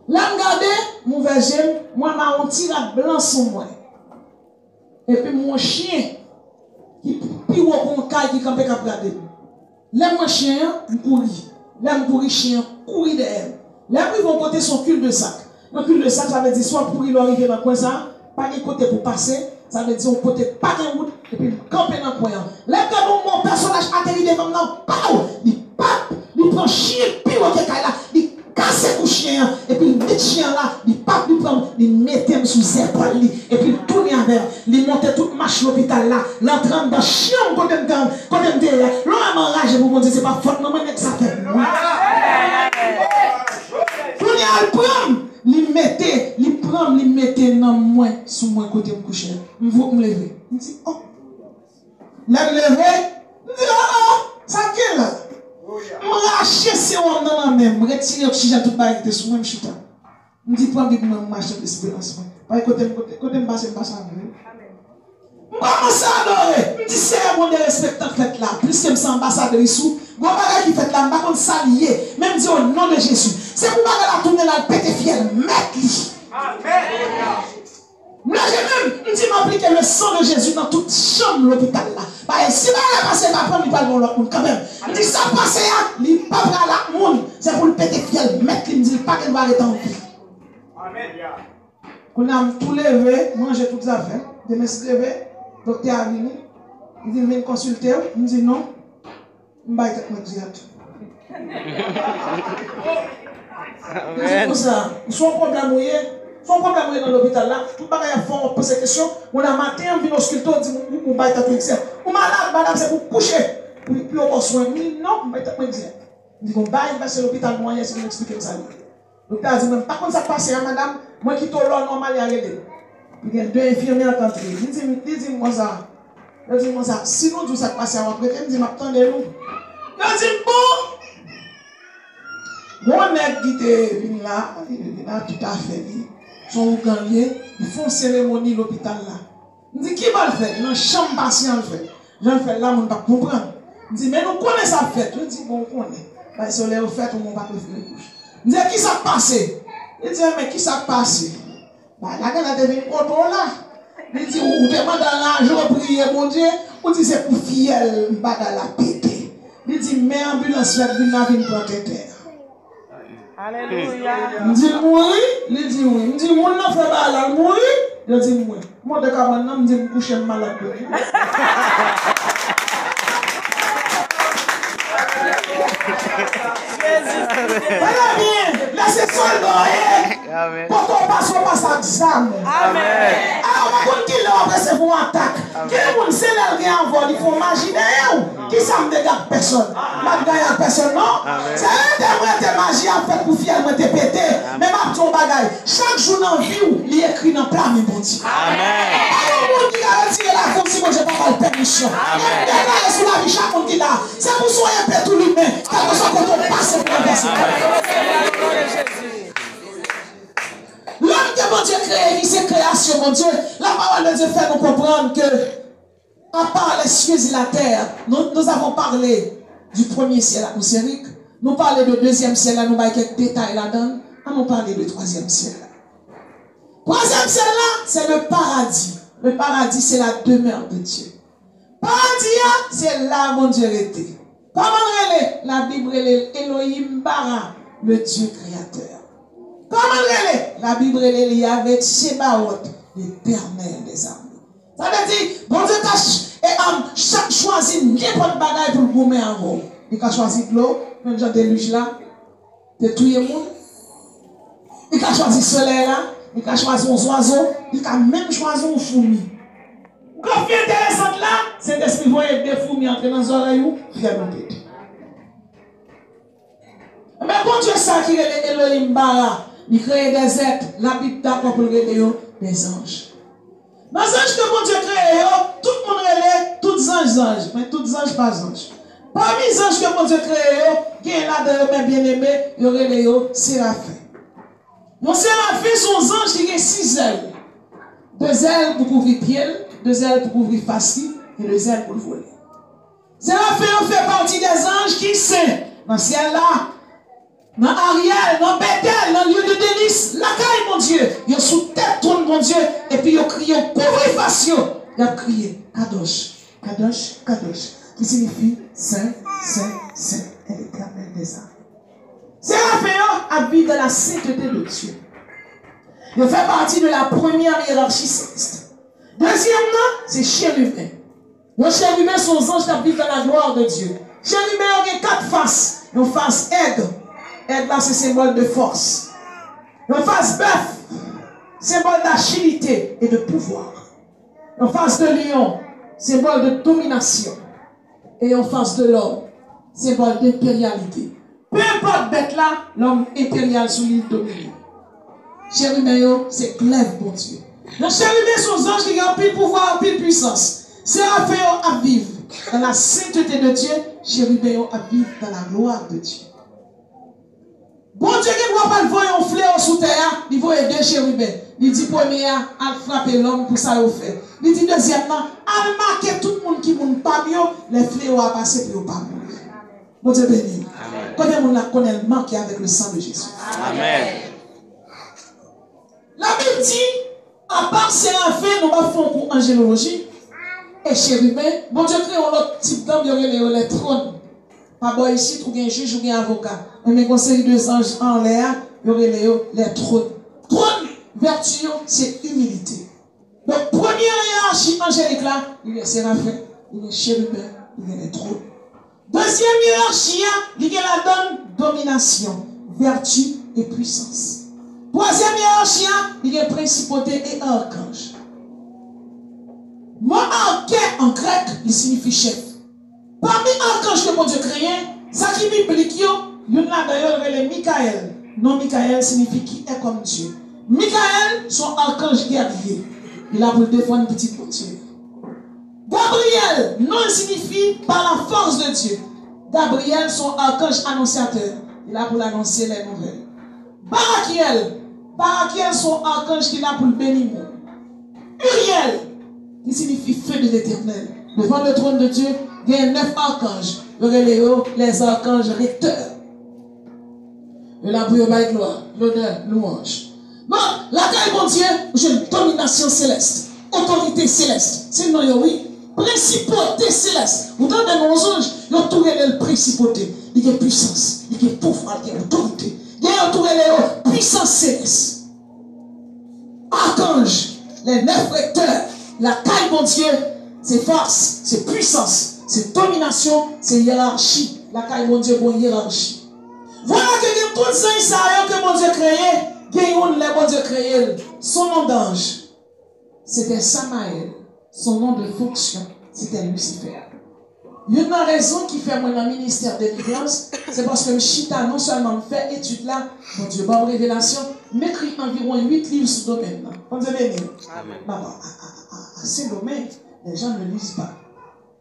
Là, regardez, mon verger, moi, ma tire blanc sur moi. Et puis mon chien, qui pire au caille qui campe à regarder. Là, mon chien, il courit. Là, il courit, chien, courit derrière. Là, ils vont côté son cul de sac. Le cul de sac, ça veut dire soit pour il arriver dans le coin, ça, pas de côté pour passer. Ça veut dire on côté pas de route, et puis camper dans le coin. Là, quand mon personnage atterrit devant moi, il prend chien, puis il casse le chien, et puis le chien là, il prend, il met sous épaules, et puis il tourne avec, il monte toute marche l'hôpital là, l'entrant dans le chien, quand il me là, l'homme enragé pour me dire, c'est pas faute, non, mais ça fait. Il mettait dans moi, sous moi côté me coucher. Je veux me lever. Je dis, oh. Là, me lever, je dis, oh, ça qui est là? Je rache ces hommes dans la main, je retire l'oxygène tout bas qui était sous moi, je suis là. Je dis, prends avec moi, je marche l'espérance. Parce que côté me passe, je passe à moi. Je commence à adorer. Je dis, c'est un bon de respectant fait là. Plus que je suis ambassadeur ici, je qui fait là, je ne vais pas s'allier. Même dire au nom de Jésus. C'est pour que la tourner là, le pété fiel, mettre-lui. Amen. Moi, j'ai même, je dis, m'appliquer le sang de Jésus dans toute chambre de l'hôpital là. Parce que si je passe, je ne vais pas prendre l'autre monde quand même. Je dis, ça passe là, il ne va pas prendre l'autre monde. C'est pour le pété fiel, mettre-lui, je dis, pas qu'il va arrêter en vie. Amen. On a tout levé, manger toutes les affaires. Je me suis levé, le docteur a venu. Il dit, je vais consulter. Je dis, non, je ne vais pas me dire. C'est pour ça. Son problème dans l'hôpital là, tout le monde a fait on pose cette question. On a matin, on vient au sculpteur, on dit, on va être tout ça. On malade, madame, c'est pour coucher. Puis on va soigner. Je dis, non, on va être dire. Je dis, on va passer l'hôpital moyen, si vous m'expliquez ça. Le docteur a dit, même, par contre, ça passe, madame, moi qui t'ai là, normal, il y a l'aide. Il y a deux infirmières à l'entrée. Il dit, moi ça. Il dit, moi ça. Si nous, tout ça passe, on va prêter. Il dit, m'attendez-nous. Il dit, bon. Mon mec qui est venu là, il a tout à fait. Son Ougandais, ils font cérémonie à l'hôpital là. Il dit, qui va le faire? Dans chambre patient le fait. Je le fais là, on ne va pas comprendre. Il dit, mais nous connaissons ça fait. Je dis, bon, on connaît. Parce que le fait, on ne va pas le faire. Il dit, qui ça passé? Il dit, mais qui ça passé? La gueule a devenu contrôle là. Il dit, ou demande l'argent, prier, mon Dieu. Ou dit, c'est pour fiel, pas dans la pété. Il dit, mais ambulance, fait, il n'a pas de terre. Alléluia. Il dit oui, il dit oui. Il dit mon n'a fait pas là, oui. Il dit oui. Moi de cabane, il dit coucher malade. Voilà bien, laissez soldat. Quand on passe à examen. Amen. Alors, on va continuer après c'est pour attaque. Quel monde c'est là qui envoie, il faut imaginer qui ça me dégage personne. Pas de personne non. C'est un des magie à faire pour fier me péter. Mais ma ton bagaille. Chaque jour dans vie il écrit dans plan mes bon Dieu. Amen. Alors on dit à retirer la comme si moi j'ai pas mal permission. Amen. Là sur la vie chaque monde qui là. C'est pour soigner un peu tout l'humain. Quand on passe pour la personne. L'homme que mon Dieu crée, c'est création, mon Dieu. La parole de Dieu fait nous comprendre que, à part les cieux et la terre, nous avons parlé du premier ciel atmosphérique, nous parlons du deuxième ciel, là, nous avons quelques détails là-dedans, nous parlons du troisième ciel. Troisième ciel là, c'est le paradis. Le paradis, c'est la demeure de Dieu. Paradis, c'est là mon Dieu était. Comment la Bible est Elohim Bara, le Dieu créateur. Comment la Bible est Yahvé Tsebaot, l'éternel des armées. Ça veut dire, bon Dieu a choisi n'importe bagaille pour le gommer en haut. Il a choisi de l'eau, même genre déluge là, de tout le monde. Il a choisi le soleil là, il a choisi un oiseau, il a même choisi un fourmi. Quand fait intéressant là, c'est l'esprit voyait des fourmis entrer dans les oreilles, faire le tête. Mais bon Dieu, ça qui est Elohim Bara, il crée des êtres, la Bible d'accord pour créer des anges. Dans les anges que bon Dieu crée, tout le monde relève, tous anges, mais tous anges pas anges. Parmi les anges que bon Dieu crée, il y a là de bien aimés, il y aurait les séraphins. Les séraphins sont anges qui ont 6 ailes. 2 ailes pour couvrir pied, 2 ailes pour couvrir face et 2 ailes pour le voler. Séraphins fait partie des anges qui sont dans le ciel là, dans Ariel, dans Bethel, dans le lieu de délice, la caille, mon Dieu. Ils sont sous tête, tourne, mon Dieu, et puis ils crient, couvrir face. Ils ont crié, Kadosh, Kadosh, Kadosh, qui signifie Saint, Saint, Saint, et l'Éternel des armées. Séraphins habitent dans la sainteté de Dieu. Il fait partie de la première hiérarchie céleste. Deuxièmement, c'est chérubins. Les chérubins sont anges qui habitent dans la gloire de Dieu. Chérubins ont 4 faces. Une face aigle. Aigle là, c'est symbole de force. Une face bœuf, symbole d'agilité et de pouvoir. Une face de lion, symbole de domination. Et en face de l'homme, symbole d'impérialité. Peu importe bête là, l'homme impérial sous l'île domine. Chérubins, c'est glaive pour Dieu. Les chérubins sont anges qui ont pile pouvoir, pile puissance. Séraphins à vivre dans la sainteté de Dieu. Chérubins à vivre dans la gloire de Dieu. Bon Dieu qui ne voit pas le voyer un fléau sous terre, il voit 2 chérubins. Il dit premier à frapper l'homme pour ça le fait. Il dit deuxièmement, à marquer tout le monde qui ne pas mieux, les fléaux à passer pour pas mourir. Bon Dieu béni. Combien de monde connaît le marqué avec le sang de Jésus? Amen. La Bible dit, à part séraphins, nous faisons pour angélologie et chérubins. Bon Dieu crée un autre type d'homme, il y aurait les trônes. Pas bon ici, ou bien juge, ou bien avocat. Mais conseil de anges en l'air, il y aurait les trônes. Trône, vertu, c'est humilité. Donc, première hiérarchie angélique là, il y a séraphins, il y a chérubins, il y a les trônes. Deuxième hiérarchie, il y a la donne domination, vertu et puissance. Troisième hiérarchie, il y a principauté et archange. Mon arché en grec, il signifie chef. Parmi archanges que mon Dieu créé, ça qui biblique, il y en a d'ailleurs les Michael. Non, Michael signifie qui est comme Dieu. Michael, son archange guerrier. Il a pour défendre petit Dieu. Gabriel, non signifie par la force de Dieu. Gabriel, son archange annonciateur. Il a pour l'annoncer les nouvelles. Barakiel, son archange qui a pour le bénir. Uriel, qui signifie feu de l'éternel. Devant le trône de Dieu, il y a 9 archanges. Les archanges recteurs. Et là, pour y gloire, l'honneur, louange. Bon, la taille, mon Dieu, j'ai une domination céleste, autorité céleste. C'est le nom, oui. Principauté céleste. Vous donnez nos anges, ils ont tourné le principauté. Il y a puissance, il y a pouvoir, il y a autorité. Il y a tourné les puissance céleste. Archange, les 9 recteurs, la taille, mon Dieu, c'est force, c'est puissance, c'est domination, c'est hiérarchie. La taille, mon Dieu, pour hiérarchie. Voilà que toutes ces choses que mon Dieu créé, que mon Dieu créé, son nom d'ange, c'était Samaël. Son nom de fonction, c'était Lucifer. Il y a une raison qui fait mon ministère de délivrance, c'est parce que Chita non seulement fait étude là, mon Dieu, bonne révélation, m'écrit environ 8 livres sur ce domaine. Bon Dieu béni. À ce domaine, les gens ne lisent pas.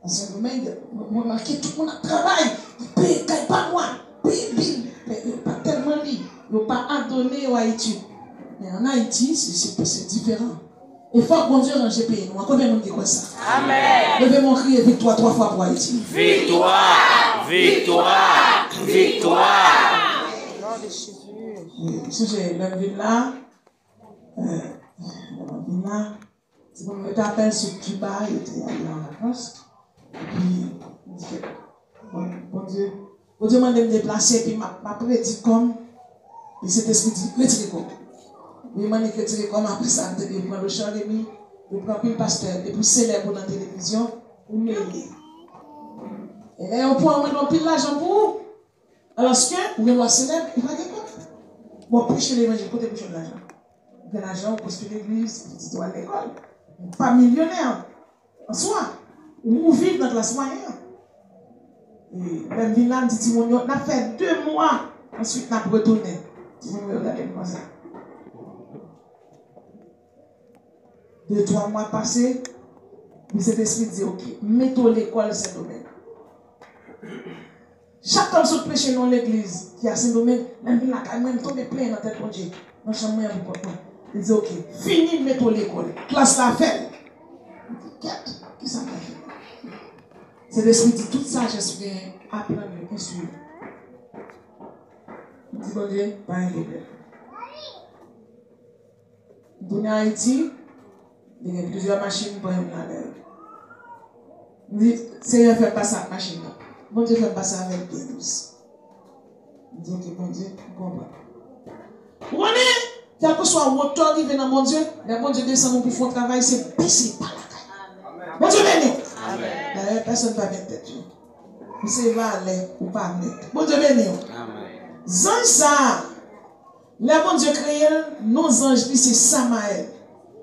À ce domaine, on marqué tout le monde travaille, paye pas moi, paye pas tellement libre, ils n'ont pas adonné à étude. Mais en Haïti, c'est différent. Il faut que bon Dieu range pays. Nous, combien de monde dit quoi ça? Amen. Levez mon crier victoire 3 fois pour Haïti. Victoire, victoire, victoire. Oui, si j'ai levé là, c'est pour me t'appeler sur Cuba, il était allé en vacances. Et puis, bon Dieu m'a déplacé, puis m'a prédit comme, et cet esprit dit, retirez comme. Il m'a dit que comme après ça, il prend le chant de mi, il prend le pasteur, et puis célèbre dans la télévision, pour m'aider. Et là, on peut en pile l'argent pour vous. Alors que, vous avez célèbre, il va gagner. Bon, prêcher l'évangile, côté prêcher de l'argent. De l'argent, pour construire l'église, petit doigt à l'école. Pas millionnaire. En soi. Ou vivre dans la classe moyenne. Et même Vinland dit, Timon, on a fait 2 mois. Ensuite, on a retourné. Timon, regardez comme ça. 2-3 mois passés, mais cet esprit dit, ok, mettons l'école Saint-Domingue. Chaque homme se prêche dans l'église qui a Saint-Domingue, même il a quand même tombé plein dans la tête de Dieu. Dans le chemin, il dit, ok, fini, mettons l'école. Classe la fait. Qui ça m'a fait? Cet esprit dit, tout ça, je suis apprendre, instruire. Il dit, bon Dieu, pas un problème. Dans Haïti, il y a plusieurs machines pour aller dans l'air. Il dit, Seigneur, fais pas ça, machine là. Bon Dieu, fais pas ça avec des douces. Il dit, ok, bon Dieu, comprends. Vous voyez, quel que soit votre temps qui vient dans mon Dieu, le bon Dieu descend pour faire un travail, c'est baisser par la caille. Bon Dieu, béni. Amen. Personne ne va mettre tête. Vous savez, va aller ou pas mettre. Bon Dieu, béni. Amen. Zan ça, le bon Dieu créé, nos anges, c'est Samaël.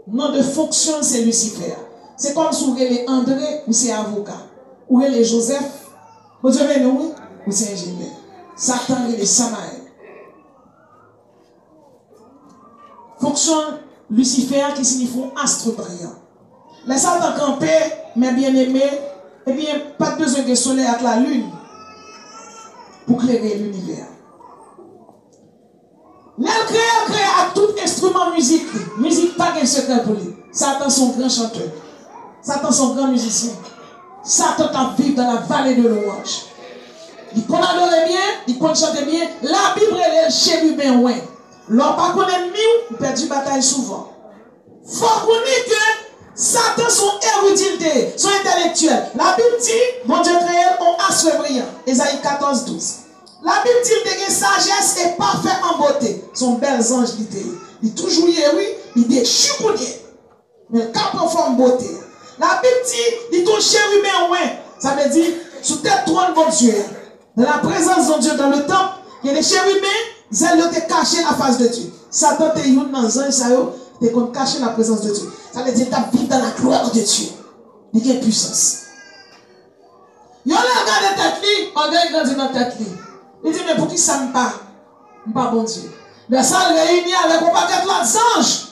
Nom de fonction, c'est Lucifer. C'est comme si vous avez André ou c'est avocat. Ou les Joseph. Vous avez nous, ou c'est ingénieur. Satan et les Samaël. Fonction Lucifer qui signifie astre brillant. Les Satan campé, mes bien-aimés, eh bien, pas besoin de soleil avec la lune pour éclairer l'univers. Elle crée à tout instrument musique. Musique pas qu'un secret pour lui. Satan son grand chanteur. Satan son grand musicien. Satan t'a vécu dans la vallée de louange. Il connaît adorer bien, il connaît chanter bien. La Bible est chérubin ouin. L'on pas connaît mieux, il perd du bataille souvent. Faut qu'on dise que Satan son érudité, son intellectuel. La Bible dit, mon Dieu créé on astre brillant. Ésaïe 14:12. La Bible dit que sagesse est parfaite en beauté. Son bel ange l'idée. Il toujours oui, il déchire pour dire. Mais quand on forme beauté. La Bible dit, il touche chérubin ouin. Ça veut dire, sous tête trône bon Dieu. Dans la présence de Dieu dans le temple, il y a des chérubins, ils ont caché la face de Dieu. Satan te youn dans les anges, ils ont caché la présence de Dieu. Ça veut dire, tu vis dans la gloire de Dieu. Il y a une puissance. Il y a regardé tête li, on a grandi dans tête li. Il dit, mais pour qui ça me pas? Pas bon Dieu. La salle réunie avec un paquet de anges.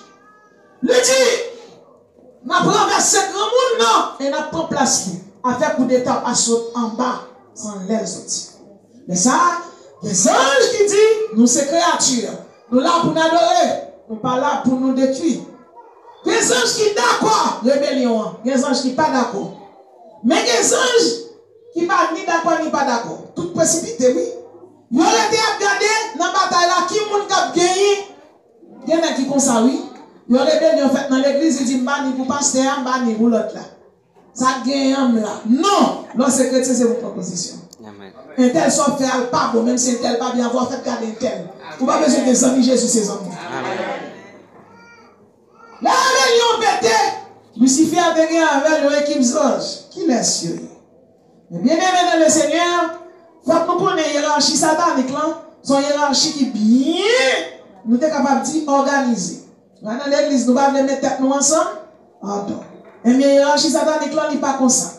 Il dit, n'a pas versé grand monde, non. Et n'a pas place à faire coup d'état à sauter en bas, sans l'air sortir. Mais ça, les anges qui disent, nous c'est créatures. Nous là pour nous adorer. Nous pas là pour nous détruire. Les anges qui d'accord, rébellion. Les anges qui pas d'accord. Mais les anges qui pas ni d'accord ni pas d'accord. Tout précipité, oui. Ils ont été regardés dans la bataille là, qui moun kap gagné. Il y en a qui comme ça, oui. Ils ont rébellion fait dans l'église, ils disent, mbani pour pasteur, mbani pour l'autre là. Ça gagne là. Non, lorsque chrétien, c'est votre proposition. Un tel soit fait pas bon, même si un tel pas bien avoir fait garder un tel. Vous n'avez pas besoin des amis Jésus, ses amis. La rébellion pété. Lucifer a gagné avec l'équipe d'anges. Qui laisse sur lui? Mais bien aimé dans le Seigneur, faut que nous connaissions la hiérarchie satanique là. Son hiérarchie qui bien, nous sommes capables de organiser. Dans l'église, nous ne pouvons pas mettre tête nous ensemble. Pardon. Et bien, hiérarchie satanique là, n'est pas comme ça.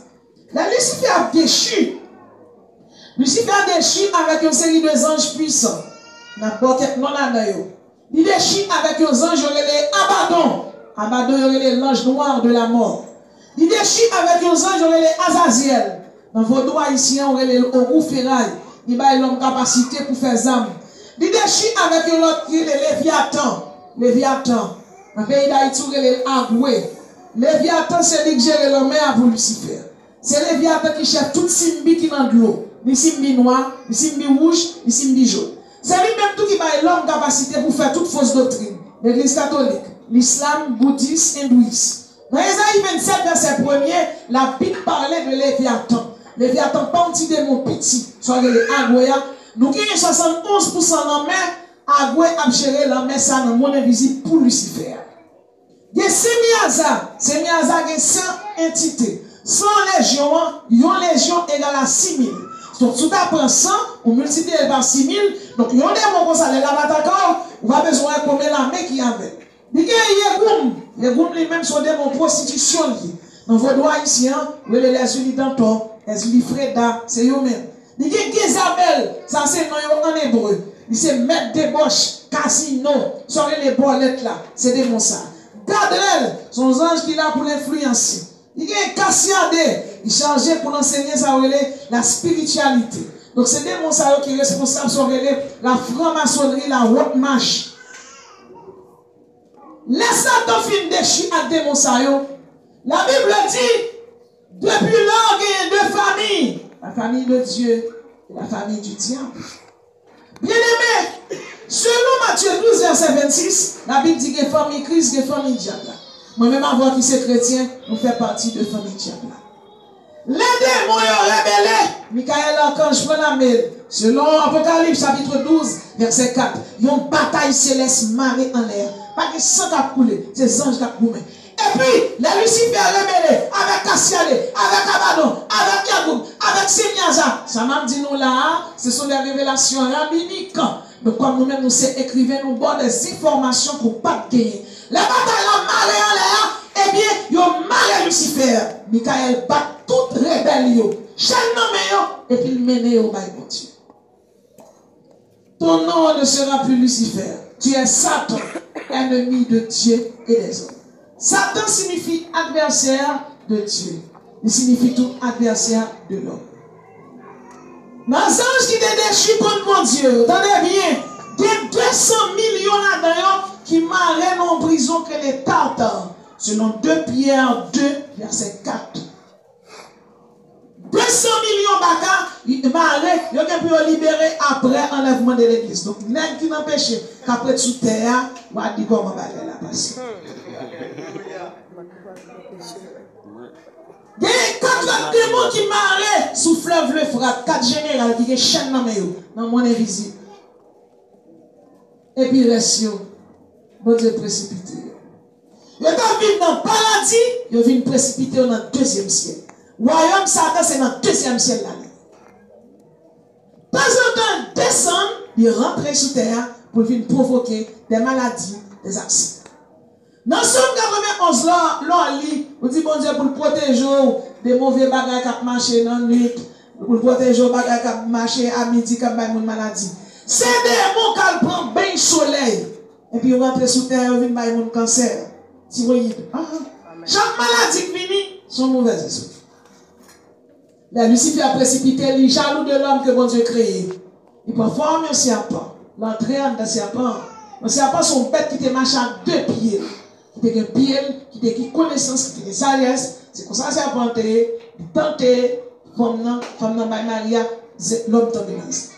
La Lucifer a déchu. Lucifer a déchu avec une série de anges puissants. Il déchire avec les anges, il les Abaddon. Abaddon, il est l'ange noir de la mort. Il déchire avec les anges, il les Azaziel. Dans vos doigts haïtiens, il est au ferraille. Il a l'homme capacité pour faire zam. Il déchire avec l'autre qui est le Léviathan. Léviathan. Dans le pays d'Haïti, il est Agoué. Léviathan, c'est lui qui gère la mer pour Lucifer. C'est Léviathan qui cherche toute simbi qui est dans l'eau. Les simbi noirs, les simbi rouges, les simbi jaunes. C'est lui-même tout qui a l'homme capacité pour faire toute fausse doctrine. L'église catholique, l'islam, bouddhiste, hindouiste. Dans Ésaïe 27, verset 1er, la Bible parlait de Léviathan. Léviathan, pas un petit démon petit, soit les Agouéa. Nous avons 71% dans la main, Agoué a géré la main, ça dans le monde invisible pour Lucifer. Il y a Semiaza. Semiaza a 100 entités. 100 légions, une légion égale à 6000. Donc, si tu prends 100, on multiplie par 6000, donc il y a des mots comme ça, les attaquants, on va besoin de combien l'armée qui avait. Il y a des goum, les mêmes sont des mots prostitution. Dans vos doigts ici, vous avez les unis d'Anton, les unis Freda, c'est eux-mêmes. Il y a Isabelle, ça c'est non en hébreu. Il c'est maître débauche, casino, sur les bolettes là, c'est des mots ça. Gadrel, son ange qui est là pour l'influencer. Il y a Cassiadé, il changeait pour enseigner ça, la spiritualité. Donc c'est des mots ça qui sont responsables sur la franc-maçonnerie, la haute marche. Laisse ton film déchu à des mots ça. La Bible dit, depuis lors, il y a deux familles. La famille de Dieu et la famille du diable. Bien-aimé, selon Matthieu 12, verset 26, la Bible dit qu'il y a une famille Christ, il y a une famille diable. Moi-même, avant qui c'est chrétien, on fait partie de la famille diable. Les démons ont rebellé. Michael Archange prend la mêle. Selon Apocalypse chapitre 12, verset 4, il y a une bataille céleste marée en l'air. Pas que sang qui a coulé, c'est les anges qui ont coulé. Et puis, les Lucifer rebellés, avec Cassiadé, avec Abaddon, avec Yagoub, avec Semyaza. Ça m'a dit nous là, ce sont des révélations rabbiniques. Mais comme nous-mêmes, nous sommes écrivains, nous avons des informations pour ne pas gagner. La bataille a marée en l'air, eh bien, ils ont maré Lucifer. Michael bat toute rébellion. Chaque nom, et puis il mène au bail mon Dieu. Ton nom ne sera plus Lucifer. Tu es Satan, ennemi de Dieu et des hommes. Satan signifie adversaire de Dieu. Il signifie tout adversaire de l'homme. Dans ange qui est déchu contre mon Dieu, attendez bien, il y a 200 millions là-dedans qui marraient en prison que les Tartares, selon 2 Pierre 2, verset 4. 200 millions baka, il marraient, il a pu libérer après enlèvement de l'église. Donc, il n'y a qui n'empêche qu'après sous terre, on va dire comment va la passer. Il y a 4 démons qui marraient sous fleuve le Frat, 4 généraux qui ont chaîne dans le monde invisible. Et puis, reste, bon Dieu précipité. Ils ont vivre dans le paradis, ils viennent précipiter dans le 2e ciel. Royaume Satan, c'est dans le 2e ciel là. Pas autant descendre, ils rentrent sous terre pour venir provoquer des maladies, des accidents. Dans Somme 91, là, on lit, on dit, bon Dieu, pour le protéger des mauvais bagages qui marchent dans la nuit, pour le protéger des bagages qui marchent à midi, qui ont une maladie. C'est des mots qui prennent bien le soleil. Et puis, ils rentrent sous terre, ils viennent avoir un cancer. Thyroïde. Chaque maladie qui vient, sont mauvaises. La Lucifer a précipité, les jaloux de l'homme que bon Dieu a créé. Il prend forme un serpent. L'entrée dans le serpent. Le serpent, son bête qui te marche à 2 pieds. Qui te pied, qui te connaissance, qui te sagesse. C'est comme ça que le serpent est tenté, femme Maria, l'homme tombe dans ça.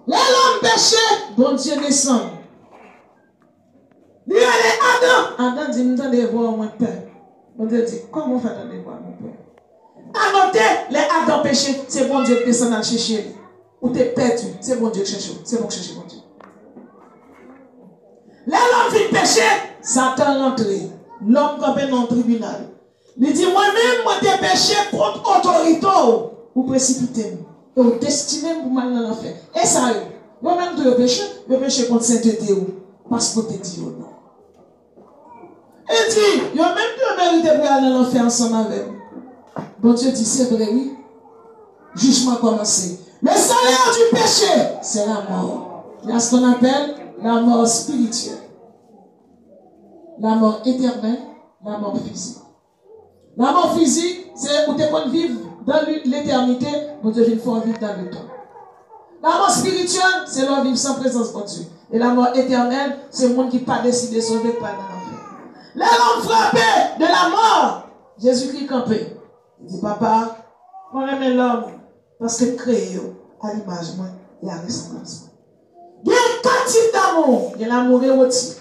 L'homme péché, bon Dieu descend. Il y a les Adam. Adam dit, nous devons voir mon père. Bon Dieu dit, comment fait attendre voir mon père? Annotez, les Adam péché, c'est bon Dieu qui descend à chercher. Ou t'es perdu, c'est bon Dieu qui cherche. C'est bon qui cherche bon Dieu. L'homme vit péché, Satan rentre. L'homme campé dans le tribunal. Il dit, moi-même, moi t'ai péché contre autorité. Ou précipitez-moi. Et vous destinez pour mal dans l'enfer. Et ça, moi-même, tu as péché contre sainteté. Parce que tu dit non. Et dit, il y a même deux mérités pour aller dans l'enfer ensemble avec vous. Bon Dieu dit, c'est vrai, oui. Jugement commencé. Le salaire du péché, c'est la mort. Il y a ce qu'on appelle la mort spirituelle. La mort éternelle, la mort physique. La mort physique, c'est où tu peux vivre dans l'éternité, bon Dieu vient vivre dans le temps. La mort spirituelle, c'est l'homme vivre sans présence de Dieu. Et la mort éternelle, c'est le monde qui n'a pas décidé de sauver par l'enfer. L'homme frappé de la mort, Jésus-Christ campé. Il dit, papa, moi j'aime l'homme parce que créé à l'image et à la ressemblance. Il y a 4 types d'amour. Il y a l'amour érotique.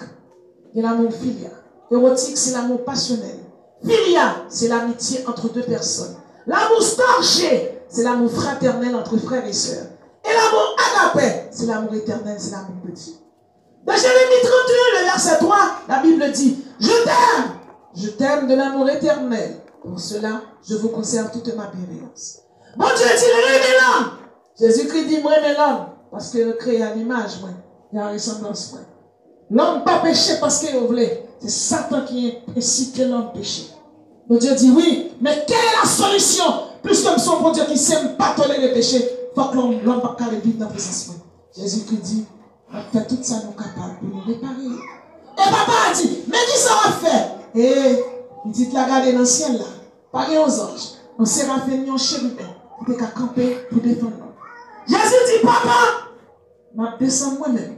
Il y a l'amour filial. Érotique, c'est l'amour passionnel. Filial, c'est l'amitié entre 2 personnes. L'amour storché, c'est l'amour fraternel entre frères et sœurs. Et l'amour agapé, c'est l'amour éternel, c'est l'amour de Dieu. Dans Jérémie 31, le verset 3, la Bible dit, je t'aime de l'amour éternel, Pour cela, je vous conserve toute ma bienveillance. Bon Dieu dit, remets l'homme. Jésus-Christ dit, moi, remets l'homme. Parce que créé à l'image, moi. Il y a une ressemblance, moi. L'homme pas péché parce qu'il voulait. C'est Satan qui incite que l'homme péché. Bon Dieu dit, oui, mais quelle est la solution? Plus comme son bon Dieu qui ne sait pas tolérer le péché, il faut que l'homme ne pas vivre dans la présence. Jésus-Christ dit, on fait tout ça nous capables pour nous réparer. Et papa a dit, mais qui ça va faire? Et il dit, la garder dans le ciel là. Pas aux anges. On sera fait un chérubin qui est camper pour défendre nous. Jésus dit, papa, je descends moi-même.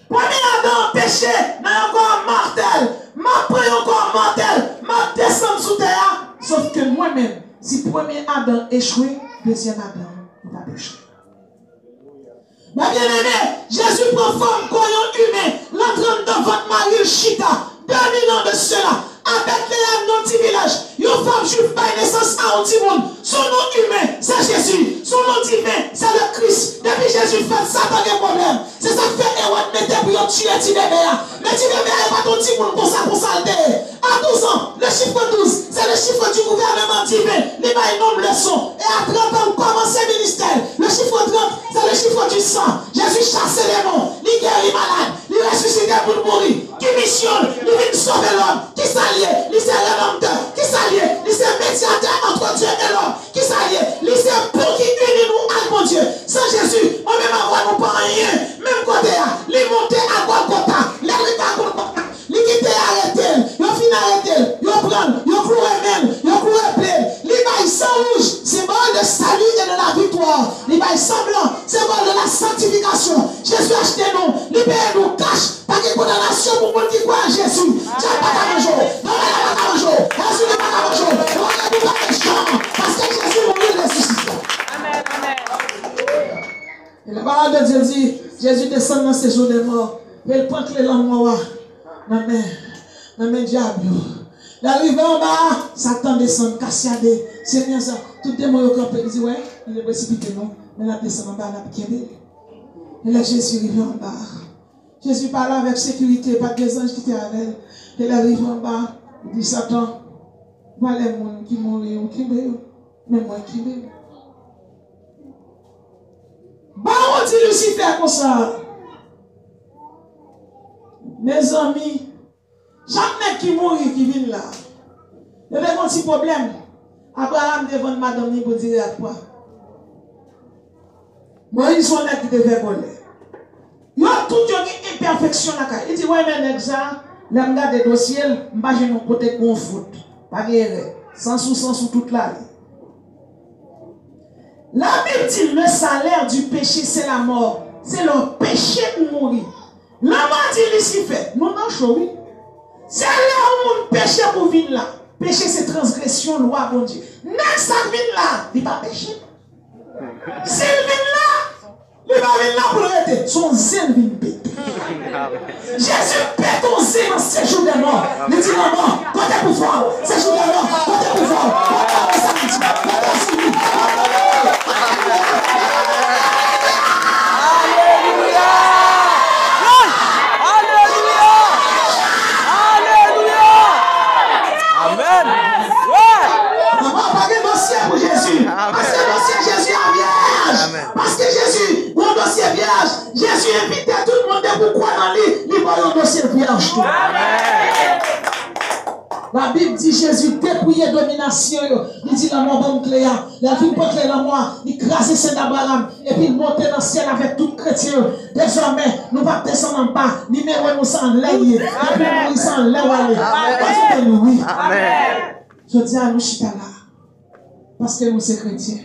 Premier Adam péché, n'a encore mortel. Ma pris encore mortel. Ma descend sous terre. Sauf que moi-même, si premier Adam échoué, deuxième Adam n'a pas péché. Ma bien-aimée, Jésus prend forme croyant humain, l'entraîne dans votre mari Chita, 2000 ans de cela, avec les dans petit village, une femme juive par naissance à un petit monde, son nom humain, c'est Jésus, son nom divin, c'est le Christ. Depuis Jésus fait ça, pas de problème. C'est ça que fait Erwan mettre pour tuer petit bébé. Mais petit bébé n'est pas ton petit monde pour ça, pour salter. À 12 ans, le chiffre 12, c'est le chiffre du gouvernement divin. Les bails non leçon. Et à 30 ans, commence le ministère. Le chiffre 30, c'est le chiffre du sang. Jésus chasse les démons, il guérit malade, il ressuscite pour mourir. Qui missionne, il vient sauver l'homme. Qui s'allie, il s'est rédempteur. Qui s'allie, il s'est médiateur entre Dieu et l'homme. Qui s'allie, il s'est pour qui unit nous à mon Dieu. Sans Jésus, on ne même avoir nous pas rien. Même côté, il monte à Golgotha, il arrive à Golgotha. Il quitte arrêté, il finit arrêté, il prend, il cloué même, il cloué plein. Il baille sang rouge, symbole de salut et de la victoire. Il baille sang blanc, symbole de la sanctification. Jésus a acheté nous, il paye nous cash, pas de condamnation pour nous qui croient en Jésus. Dieu pas qu'à manger, non, il n'a pas qu'à manger, Jésus n'est pas qu'à manger, on va nous faire des champs, parce que Jésus mourit ressuscité. Amen, amen. Et la parole de Dieu dit, Jésus descend dans ces jours de mort, et il prend les langues noires. Amen, diable. L'arrivée en bas, Satan descend, cassiadé. C'est bien ça. Tout le monde au campé, il dit, ouais, il est précipité, non. Mais la descend en bas, la piqué. Et là, Jésus arrive en bas. Jésus parle avec sécurité, pas des anges qui étaient avec elle. Il arrive en bas, il dit, Satan, voilà les gens qui mourent, qui meurent, mais moi qui meurent. Bah, on dit Lucifer comme ça. Mes amis, chaque mec qui mourit, qui vient là, il y a un petit problème. Abraham devant madame pour dire à quoi. Moi, ils sont là qui devaient voler. Il y a toute une imperfection là. Il dit, ouais, mais l'examen, là, je regarde le dossier, je vais mon côté qu'on fout. Pas de erreur. Sans sous toute la vie. La Bible dit, le salaire du péché, c'est la mort. C'est le péché pour mourir. La mort dit Lucifer, nous n'en chaud, oui. C'est là où on péché pour venir là. Péché, c'est transgression, loi, bon Dieu. N'est-ce ça vient là, il va pécher. S'il vient là, il va venir là pour l'arrêter. Son zèle vient péter. Jésus pète ton zèle dans ces jours de mort. Il dit non, non, côté pouvoir. Ces jours de mort, côté pouvoir. Côté samedi, côté samedi. Pour Jésus. Parce que le dossier Jésus est vierge. Parce que Jésus, mon dossier vierge. Jésus invitait tout le monde pour croire dans lui. Il va un dossier vierge. La Bible dit Jésus dépouillait domination. Il dit la mort bonne cléa. La vie pour clé la mort. Il crasait Saint Abraham. Et puis il montait dans le ciel avec tout chrétien. Désormais, nous ne pouvons pas descendre en bas. Numéro nous sans l'air. Et puis nous sans l'air. Oui. Je dis à nous, chita là. Parce que nous sommes chrétiens.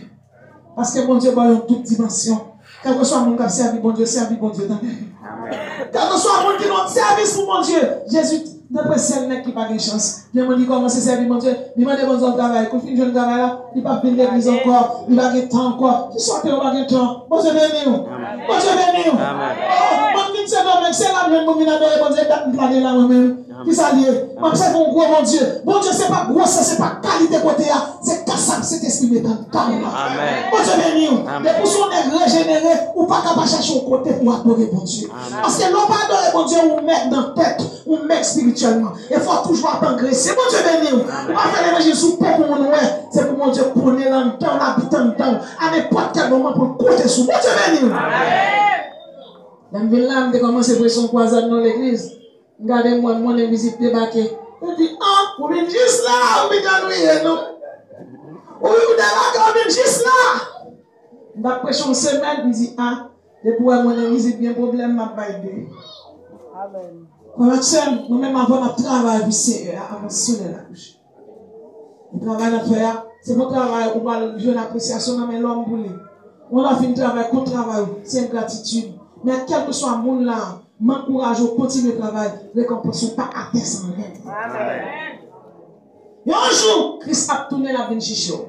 Parce que mon Dieu va en toute dimension. Quel que soit mon qui servi bon Dieu, servi bon Dieu dans la vie. Quel que soit mon qui n'a service pour mon Dieu, Jésus, d'après celle qui n'a pas de chance. Il m'a dit comment c'est servi mon Dieu. Il m'a dit bon Dieu travail. Quand il fait le travail là, il va venir l'église encore. Il va avoir temps encore. Tu sortes, il va avoir temps. Bon Dieu béni. Bon Dieu béni. Bon Dieu c'est l'homme, c'est la même bon Dieu bon Dieu plané là moi-même. Qui s'allie. Moi c'est mon gros mon Dieu. Bon Dieu c'est pas gros, ça c'est pas qualité côté là. C'est cassable, c'est esprit dans le là. Bon Dieu béni. Mais pour son régénéré ou pas capable chercher au côté pour adorer bon Dieu. Parce que l'on pas adorer bon Dieu, on met dans la tête, on met spirituellement. Il faut toujours progresser. Bon Dieu, béni. On va faire l'évangile sous pour mon c'est pour mon Dieu, prenez dans le temps, l'habitant le temps, à n'importe quel moment pour compter sous. Bon Dieu, béni. Amen. Là, je commence à pression croisade dans l'église. Regardez-moi, mon invisible débarqué. Je dis, ah, vous venez juste là, vous venez nous. Vous venez juste là. D'après son semaine, il dit, ah, depuis mon invisible, bien problème, m'a pas aidé. Amen. Quand nous-mêmes avons notre travail, puis c'est avancer la couche. Le travail à faire, c'est mon travail, on va jouer l'appréciation dans l'homme pour lui. On a fait un travail contre travail, c'est une gratitude. Mais quel que soit le monde là, m'encourage à continuer le travail, récompense pas à terre sans rien. Amen. Et un jour, Christ a tourné la vie chicho.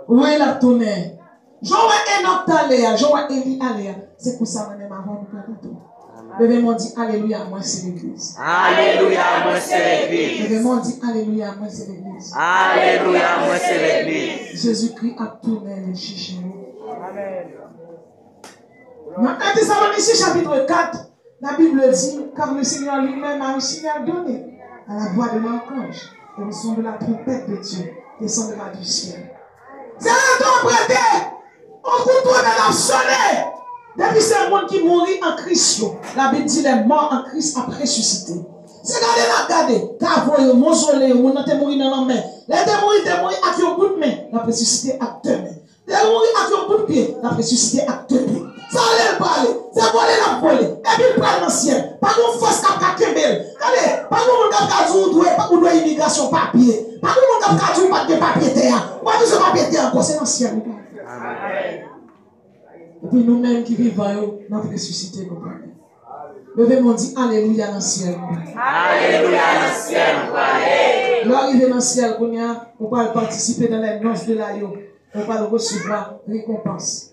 Oui, il a tourné. J'aurais Enoch Taléa, j'aurais Élie Aléa. C'est pour ça que même avant de faire tout. Bébé m'a dit Alléluia, moi c'est l'église. Alléluia, moi c'est l'église. Bébé m'a dit Alléluia, moi c'est l'église. Alléluia, moi c'est l'église. Jésus-Christ a tourné le chicho. Amen. Dans 1 Thessaloniciens chapitre 4, la Bible dit, car le Seigneur lui-même a un signal donné à la voix de l'archange, et le son de la trompette de Dieu descendra du ciel. C'est un temps prêté, on couteau de la sonné. Depuis c'est un monde qui mourit en Christ. La Bible dit les morts en Christ après ressuscité. C'est regardez, car vous, mausolée, vous n'êtes mourir dans la main. Les démons à qui ont bout de main, la ressuscité à deux mains. Les démons à qui ont bout de pied, la ressuscité à deux pieds. Ça allait parler, c'est voler la voler. Et puis il prend dans le ciel. Pas de force qui a kebel. Allez, pas de monde qui a ou doit immigration papier. Pas de monde qui a pas de papier terre. Pas de ce papier terre encore, c'est dans le ciel. Et puis nous-mêmes qui vivons, nous avons ressuscité. Levez mon dit Alléluia dans le ciel. Alléluia dans le ciel. L'arrivée dans le ciel, on va participer dans les noces de l'agneau. On va recevoir récompense.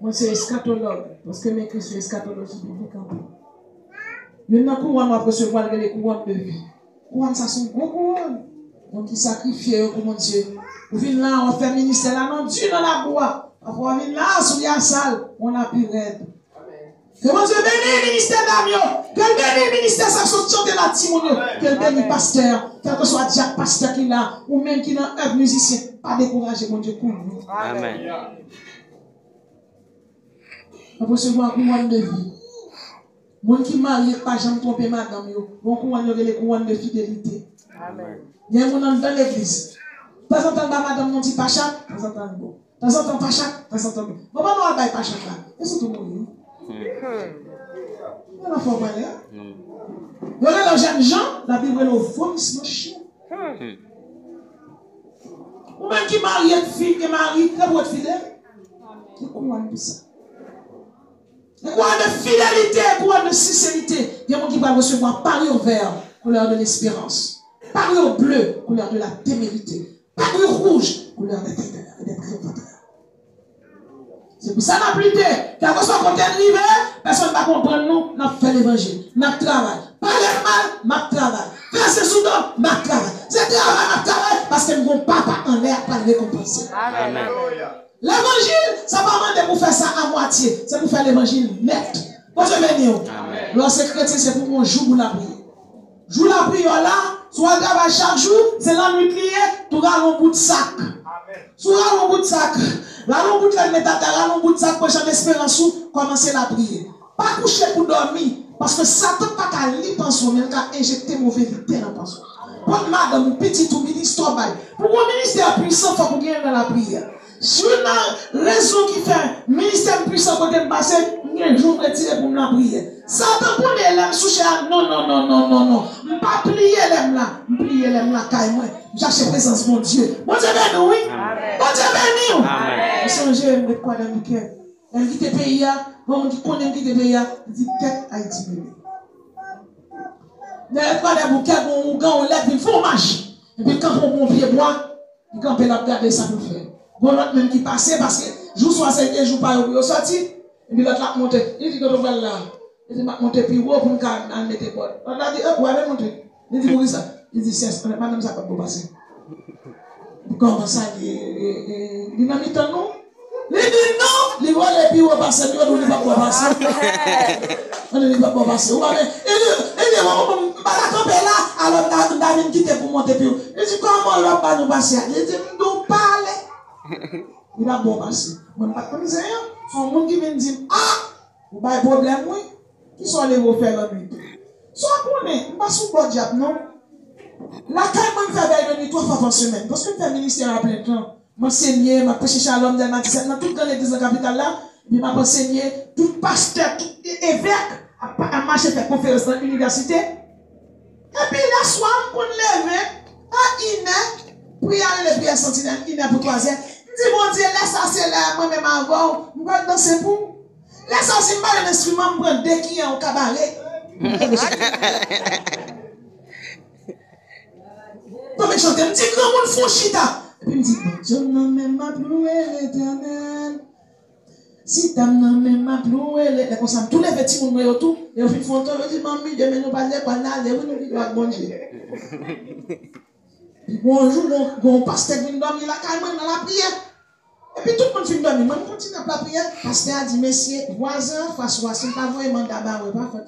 Moi, c'est eschatologue, parce que mes Christ, c'est eschatologie biblique. Il y a un couronne à recevoir les couronnes de vie. Couronne, ça sont gros couronnes. On qui sacrifie pour mon Dieu. Vous venez là, on fait ministère là, non, Dieu dans la bois. On vient là, sous la salle, on a plus raide. Que mon Dieu bénisse le ministère d'Amion, que bénisse le ministère Saxon de la Timonio, que bénisse pasteur, quel que soit Jack pasteur qui là, ou même qui n'a un musicien, pas décourager mon Dieu pour nous. Amen. On peut recevoir un couronne de vie. Mon qui marie, pas jamais tromper madame, on couronne les couronnes de fidélité. Amen. Il y a un monde dans l'église. De temps en temps, madame, non, dit pas chaque, de temps en temps, bon. De temps en temps, pas chaque, de temps en temps, bon. Bon, non, on va pas chaque là. Et c'est tout le monde. On a fait parler. Il y a les jeunes gens, la Bible est le vomissement chien. Ou même qui marie une fille, qui marie, qui doit être fidèle. Qui couronne pour ça. Les couronnes de fidélité, les couronnes de sincérité. Il y a des gens qui vont recevoir pari au vert, couleur de l'espérance. Pari au bleu, couleur de la témérité. Pari au rouge, couleur des ténèbres et des prévenateurs. C'est pour ça qu'on a plus tard. Quand on soit content de vivre, personne ne va comprendre nous. On fait l'évangile. On travaille. Parler mal, on travaille. Faire ce soudain, on travaille. C'est travail, on travaille. Parce que mon papa en l'air pas le récompenser. Amen. L'évangile, ça va demander pour faire ça à moitié. C'est pour faire l'évangile net. Quand je viens dire, lorsque chrétien, c'est pour mon jour pour la prière. Jour la prière là, soit travail chaque jour, c'est la nuit prier, tu as un bout de sac. Tu as un bout de sac. Là, on bout de la métatara, on bout de sac pour chaque espérance, commencer la prière. Pas coucher pour dormir, parce que Satan n'a pas qu'à lire pension, mais il a injecté mauvais vérité dans la pension. Pour madame, petit ou ministre, pour mon ministère puissant, il faut qu'on gagne dans la prière. Sur la raison qui fait ministère puissant côté de passé, il y a un jour retiré pour la prière. Satan pour les lames sous chair, non. Je ne pas plier l'aime là. Je plier l'aime là, carrément. J'achète présence, mon Dieu. Bon Dieu béni, oui. Bon Dieu béni. Vous songez de quoi dans le cœur. Elle dit que pays, on dit qu'on aime quitter pays, il dit tête Haïti bébé. Derrière quoi des bouquets, on lève, il faut marcher. Et puis quand on bon pied bois, il campe la regarder ça pour faire. Bon, l'autre même qui passait parce que jour 60 jours par jour, sorti. Et puis l'autre l'a monté. Il dit que tu vas là. Il dit, monter plus haut pour me mettre quoi. On a dit, vous avez monté. Il dit, pour ça. Il dit, c'est madame, ça va pas passer. Comment ça, il dit, non. Il dit, non, les vols et puis on passe, on ne va pas passer. On ne va pas passer. Et on va la camper là, alors David quitte pour monter plus. Il dit comment on va pas nous passer? Il dit nous parler. Il va bon passer. On ne va pas comme ça. Son monde qui vient dire ah, vous avez un problème, oui. Qui sont les beaux faire la nuit? Soit qu'on est, pas sous le diable, non? La caille, moi, je fais 3 fois par semaine. Parce que je fais ministère à plein temps. M'enseigner, m'a prêché Shalom dans toute l'église de la capitale là. Puis m'a enseigné, tout pasteur, tout évêque a marché faire conférence dans l'université. Et puis la soir, on lève à Iné, prière les prières sentinelles, Iné pour 3 heures. Je dis, mon Dieu, laisse ça, c'est là, moi-même avant, je vais danser pour. Laisse ça, c'est mal un instrument, je prends des qui en cabaret. Quand je chante, je me dis, comment on fait chita? Et puis il me dit, je n'en même pas plus l'éternel. Si tu n'as même pas plus l'éternel. Comme ça, tous les petits monde me tout. Et au fil fond, je dis, maman, je ne vais pas aller par là, je vais nous bon Dieu. Puis bonjour, mon pasteur vient dormir là, carrément dans la prière. Et puis tout le monde finit dormir. Moi, je continue à la prière. Le pasteur a dit, messieurs, voisin, face-à-face, si pas vraiment d'abord, pas fait.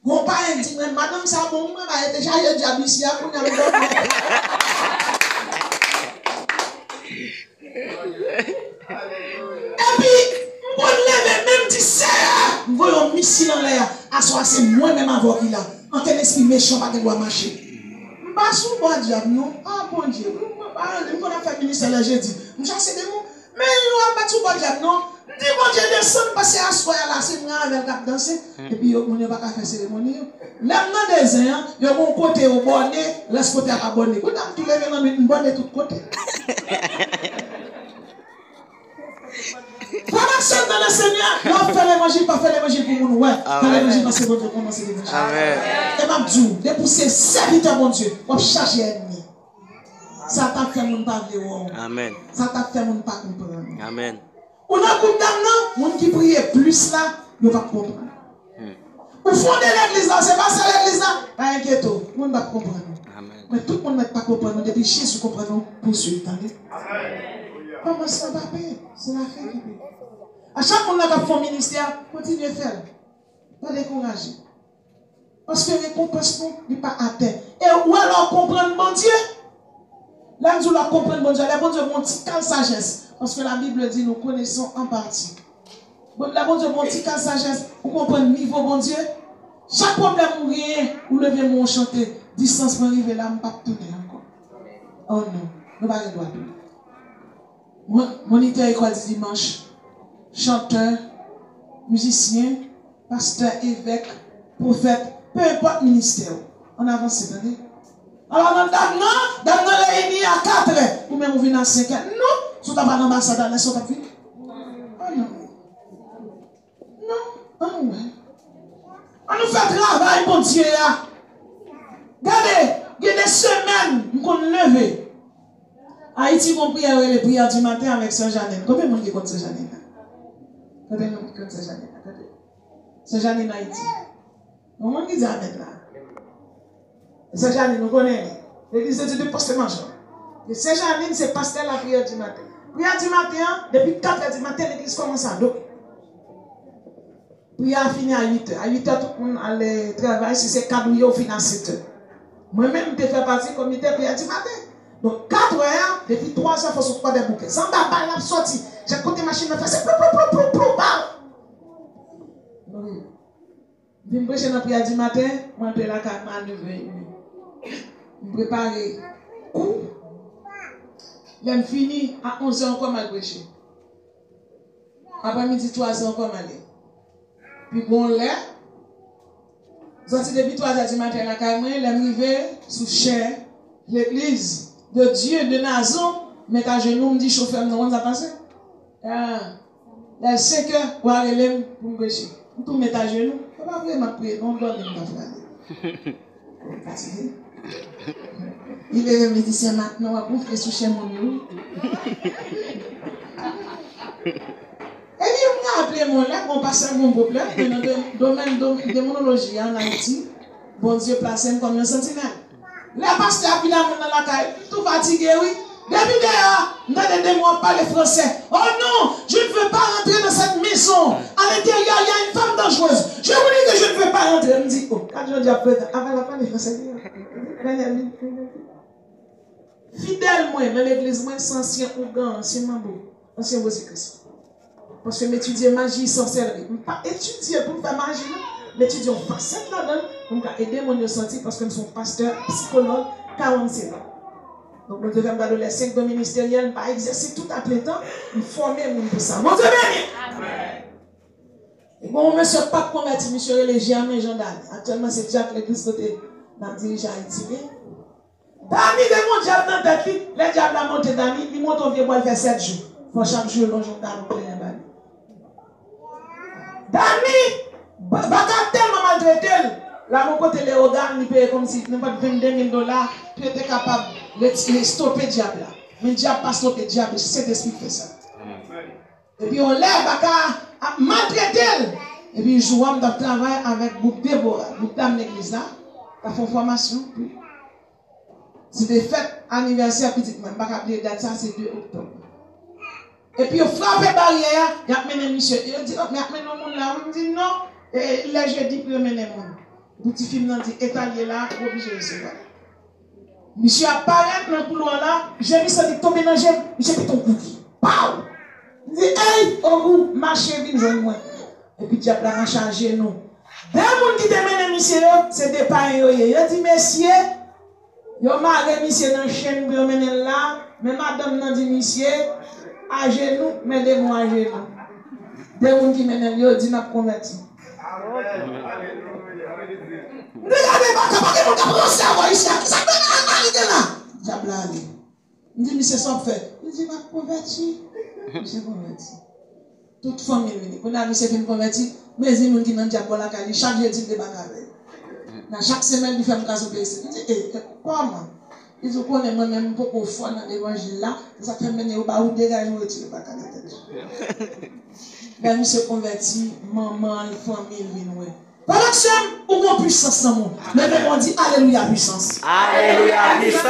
Mon père dit, madame, ça bon, elle déjà eu diable ici, pour nous aller dormir. Et puis, on lève même dit, Seigneur, nous voyons un missile en l'air, à soi, c'est moi-même avant qu'il a. En quel esprit méchant, pas de doit marcher. Je ne passe pas bon diable, non? Ah, bon Dieu. Je ne peux pas faire ministère là, j'ai dit. Je chasse des mots. Mais je ne pas tout bon diable, non? Dis bon Dieu, descend, parce que à soi, là, c'est moi avec le cap danser. Et puis, on ne va pas faire cérémonie. Là, dans des ans, il y a un côté au bonnet, l'autre côté à pas bonnet. Vous avez tous les gens qui ont bonnet de tous côtés. Formation dans le Seigneur, on fait l'évangile, pas faire l'évangile pour nous. Ouais, faire l'évangile parce que bon Dieu commence l'évangile. Et ma Dieu, dépousser serviteur bon Dieu, on cherche l'ennemi. Ça t'a fait mon pas voir. Amen. Ça t'a fait mon pas comprendre. Amen. On a beaucoup d'âmes, non? Qui prie plus là, ne va pas comprendre. Au fond de l'église là, c'est pas ça l'église là. Pas inquiète, on ne va pas comprendre. Amen. Mais tout le monde ne va pas comprendre. Depuis Jésus comprend pour suivre. Comment ça va payer? C'est la fin qui paye. À chaque fois qu'on a fait un ministère, continuez à faire. Pas décourager. Parce que les récompense n'est pas atteint. Et où alors comprendre mon Dieu? Là, nous allons comprendre mon Dieu. La bon Dieu montre quelle sagesse. Parce que la Bible dit nous connaissons en partie. La bon Dieu montre quelle sagesse. Pour comprendre le niveau bon Dieu. Chaque problème ou rien, ou levez mon chanter. Distance pour arriver là, je ne vais pas tourner encore. Oh non, nous ne pouvons pas tourner. Moniteur école du dimanche, chanteur, musicien, pasteur, évêque, prophète, peu importe ministère. On avance cette année. Alors, dans les réunis à 4 heures, ou même on vient à 5 heures. Non, si on n'a pas d'ambassadeur, laisse-moi pas venir. Oh non. Non, oh non. On nous fait travail, bon Dieu. Regardez, il y a des semaines qu'on lève. Haïti, on prie les prières du matin avec Sœur Janine. Combien de monde qui compte Sœur Janine? Combien de monde qui compte Sœur Janine? Sœur Janine Haïti. Comment on dit Amen là? Sœur Janine, nous connaissons. L'église de pasteur Manchon. Sœur Janine, c'est pasteur la prière du matin. Prière du matin, depuis 4 heures du matin, l'église commence à dos. Prière finit à 8 heures. À 8 heures, tout le monde allait travailler. Si c'est cadouillé, au final 7 heures. Moi-même, je fais partie du comité prière du matin. Donc 4 heures, depuis 3 heures, il faut sortir des bouquets. Sans balle, il a sorti. J'ai côté machine, il a fait plou, oui. Je me prêche dans la prière du matin, je suis là à 9h30. Je prépare coup. Je finis à 11h encore mal prêcher. Après-midi, 3h encore mal. Puis bon, là, sorti depuis 3h du matin, la caméra, je arrivé sous chair, l'église de Dieu de Nazon, met à genoux, me dit chauffeur, nous on a passé. Les 5 heures, pour aller pour me prêcher. Tout met à genoux, on va vraiment prier, on doit même pas faire. Fatigué. Il est me dit, c'est maintenant, on va faire sous chez mon nous. Et puis, on a appelé mon là, on passe un bon problème, dans le domaine de démonologie en Haïti, bon Dieu place comme un sentinelle. Les pasteurs, puis là, dans la caille, tout fatigué, oui. Depuis d'ailleurs, entendez-moi parler français. Oh non, je ne veux pas rentrer dans cette maison. À l'intérieur, il y a une femme dangereuse. Je vous dis que je ne veux pas rentrer. Elle me dit, oh, quand je dis après, avant la parler français, fidèle, moi, dans l'église, moi, c'est ancien Ougan, ancien Mambo, ancien Rosicus. Parce que m'étudier magie, sorcellerie. Je ne pas étudier pour faire magie, mais étudier en facette là-dedans, pour aider mon senti parce que nous sommes pasteurs, psychologues, 47 ans. Donc, nous devons garder les 5 dons ministériels, pas exercer tout à plein temps, nous former pour ça. Mon Dieu béni! Amen. Et bon, monsieur pas converti, monsieur religieux, mais gendarme. Actuellement, c'est Jacques l'église côté dans le dirigeant Haïti. Dani de mon diable dans ta tête, le diable a monté Dani, il monte au vieux bois, il fait 7 jours. Faut chaque jour, le gendarme plein de balles. Dani, baka tellement maltraité, là, mon côté, les organes, il paye comme si n'importe 22 000 $, tu étais capable de stopper le diable là. Mais le diable pas stopper le diable, c'est l'esprit qui fait ça. Et puis on lève, baka maltraité. Et puis je joue dans le travail avec groupe Déborah, groupe d'âme l'église là, la formation. C'est des fêtes anniversaire petit même, pas oublier date ça, c'est 2 octobre. Et puis on frappe barrière, il y a mené monsieur, il dit, mais il y a mené là, on me dit non, et là je dis pour mener mon. Petit film nan dit étalé là, obligé de recevoir. Monsieur apparaît dans le couloir là, j'ai mis ça dit tomber dans j'ai pris ton cookie. Pow! Il dit hey, au bout, marchez vite joindre moi. Et puis diable a chargé nous. Des gens qui te mènent monsieur, c'est des parents il dit messieurs, yo marre monsieur dans chaîne pour mener là, mais madame nan dit monsieur, à genoux, mettez-moi à genoux. Des gens qui mènent yo dit n'a converti. Regardez pas comment on a savoir ici, ça fait là. Diable ali. Il dit monsieur ça fait. Il dit m'a converti. Monsieur converti. Toute famille vient. On a monsieur fin converti, mais il moun qui nan diable la kali chaque jeudi de bakave. Dans chaque semaine il fait me casse au pays. Il dit comment? Il dit qu'on est moi-même beaucoup foi dans l'évangile là, ça fait mener au bas ou dégage ou retirer bakave tête. Mais monsieur converti, maman, famille vient. Pendant que nous avons puissance dans le monde, levez-moi dit Alléluia puissance. Alléluia puissance.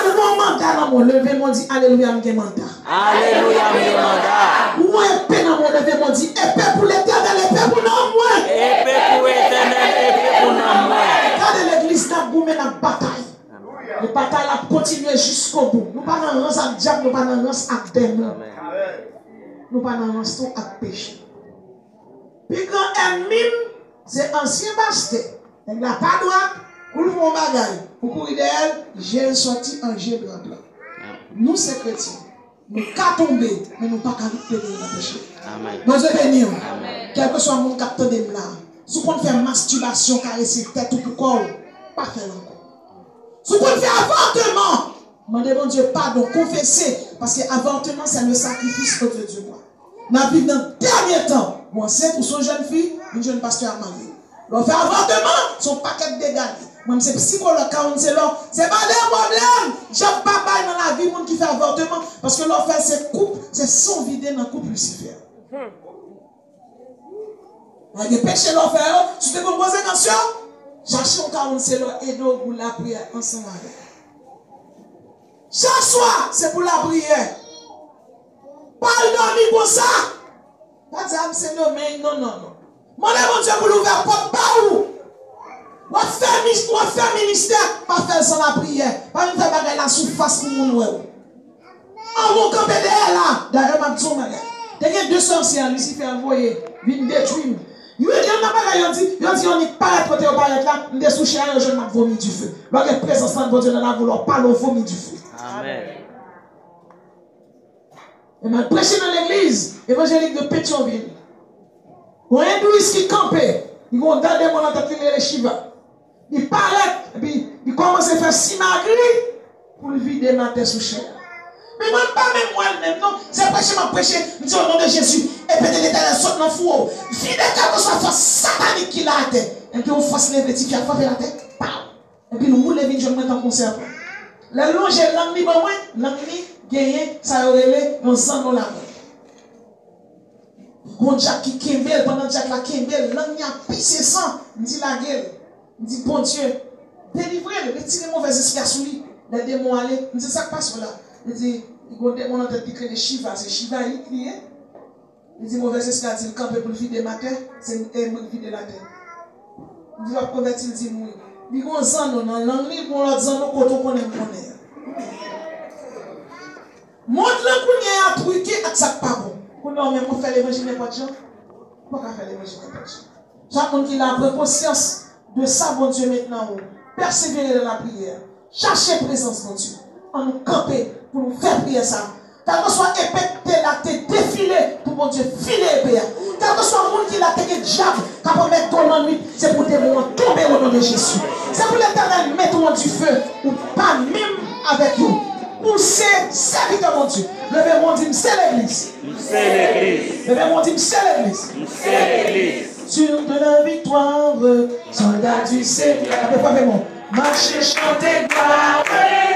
Nous avons mandat dans le monde, levez-moi dit Alléluia mandat. Alléluia mandat. Nous avons épée dans le monde, levez-moi dit épée pour l'éternel, épée pour nous. Épée pour l'éternel, épée pour nous. Regardez l'église n'a goumé dans la bataille. La bataille a continué jusqu'au bout. Nous ne sommes pas dans le à diable, nous ne sommes pas dans le à démon. Nous ne sommes pas dans le à péché. Puis quand ennemi, c'est ancien basté. Il n'a pas droit pour le faire bagaille. Pour courir d'elle, j'ai sorti un jet de blanc. Nous, c'est chrétiens. Nous ne pouvons pas tomber, mais nous ne pouvons pas périr dans le péché. Nous sommes bénis. Quel que soit le monde qui de là. Si on fait masturbation, caresser tête ou pour corps, pas faire encore. Si on fait avortement, demandez bon Dieu pardon, confessez. Parce que avortement, c'est le sacrifice que Dieu doit. Nous vivons dans le dernier temps. Moi, c'est pour son jeune fille, une jeune pasteur à marier. On fait avortement, son paquet de dégâts. Moi, c'est psychologue, c'est pas des problèmes. J'ai pas dans la vie, monde qui fait avortement. Parce que l'on fait, c'est couple, c'est son vidé dans le couple Lucifer. Il y a des péchés l'on fait, tu te poses des questions. Cherchez un 40 et nous pour la prière ensemble avec. Chaque soir, c'est pour la prière. Pardonnez pour ça. Pas dire c'est nommé, non. Mon Dieu pour l'ouvrir porte pas où. On fait ministère, pas faire sans la prière. Pas nous faire bagarre la surface pour nous. On va camper derrière là. D'ailleurs, ma petite mère. Il y a 2 sorcières, Lucifer envoyé, viennent détruire. Il y a dit, on n'y paraît côté au paraît là, on est sous cher, je n'ai vomi du feu. Lorsque la présence de Dieu dans la vouloir parler au vomi du feu. Amen. Et m'a prêché dans l'église évangélique de Pétionville. On a un hindouiste qui campait. Ils vont garder mon entretien les Shiva. Il paraît, et puis il commence à faire simagri pour le vider ma tête sous chair. Mais moi, pas même moi-même, non. C'est prêcher, m'a prêché. Je dis au nom de Jésus. Et puis l'éternel saute dans le four. Vide quelque soit force satanique qui l'a tête. Et puis on force les petits qui a frappé la tête. Et puis nous moulons les vignes, je mets en conserve. La longe est l'ennemi, l'ennemi gagne, ça aurait les, on sent dans la main. Bon Jack qui kembel, pendant Jack la kembel, l'ennemi a pissé sang. Il dit la gueule. Il dit bon Dieu, délivrez-le, retirez mauvais esprit à lui. Les démons aller. Il dit ça passe là. Il dit, on a tête qui crée des Shiva, c'est Shiva, il crie. Il dit, mauvais escale, il campe pour le vider ma terre, c'est un vider la terre. Il dit, il dit, oui. Il dit, on s'en dans la langue, on l'a dit, on a qu'on aime. Montre-le qu'on est truqué à ça pas bon. Qu'on a même fait l'évangile n'importe quoi. Pourquoi faire l'évangile n'importe quoi? Chaque monde qui a pris conscience de ça, bon Dieu, maintenant, persévérer dans la prière. Chercher présence, mon Dieu. En nous camper pour nous faire prier ça. Quand on soit épée, la tête défilée pour mon Dieu, filer épée. Quand on soit monde qui l'a tête diable, quand on met ton ennui, c'est pour te tomber au nom de Jésus. C'est pour l'éternel mettre du feu, ou pas même avec nous. Ou c'est serviteur, mon Dieu. Levez mon Dieu, c'est l'église. C'est l'église. Levez mon Dieu, c'est l'église. C'est l'église. Sur de la victoire, soldat du Seigneur. Avec quoi, vraiment? Marchez, chantez, gloire,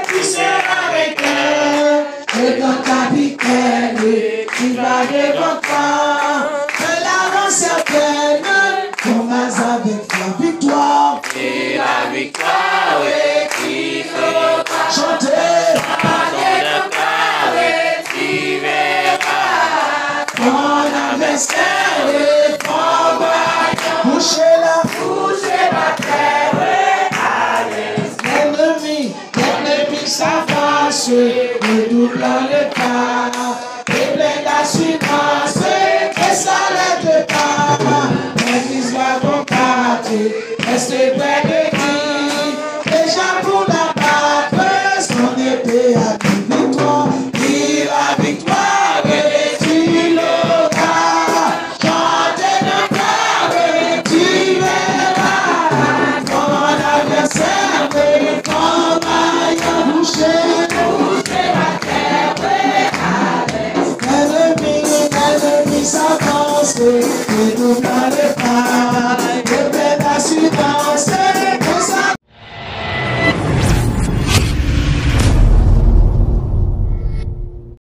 tu seras avec elle. Et dans ta victoire, tu vas devant toi. De l'avance certaine, commence avec la victoire. Et la victoire qui fera Chantez, tu verras. ton adversaire est fort vaillant. Bouchez-la, l'ennemi s'avance, redoublant le pas, et plein d'assurance, et ça n'aide pas. L'église va combattre, restez près de qui, déjà pour la battre, son épée a du victoire, et la victoire tu l'auras, chantez de gloire, tu verras, ton adversaire est fort vaillant, boucher la terre, l'ennemi s'avance, redoublant le pas.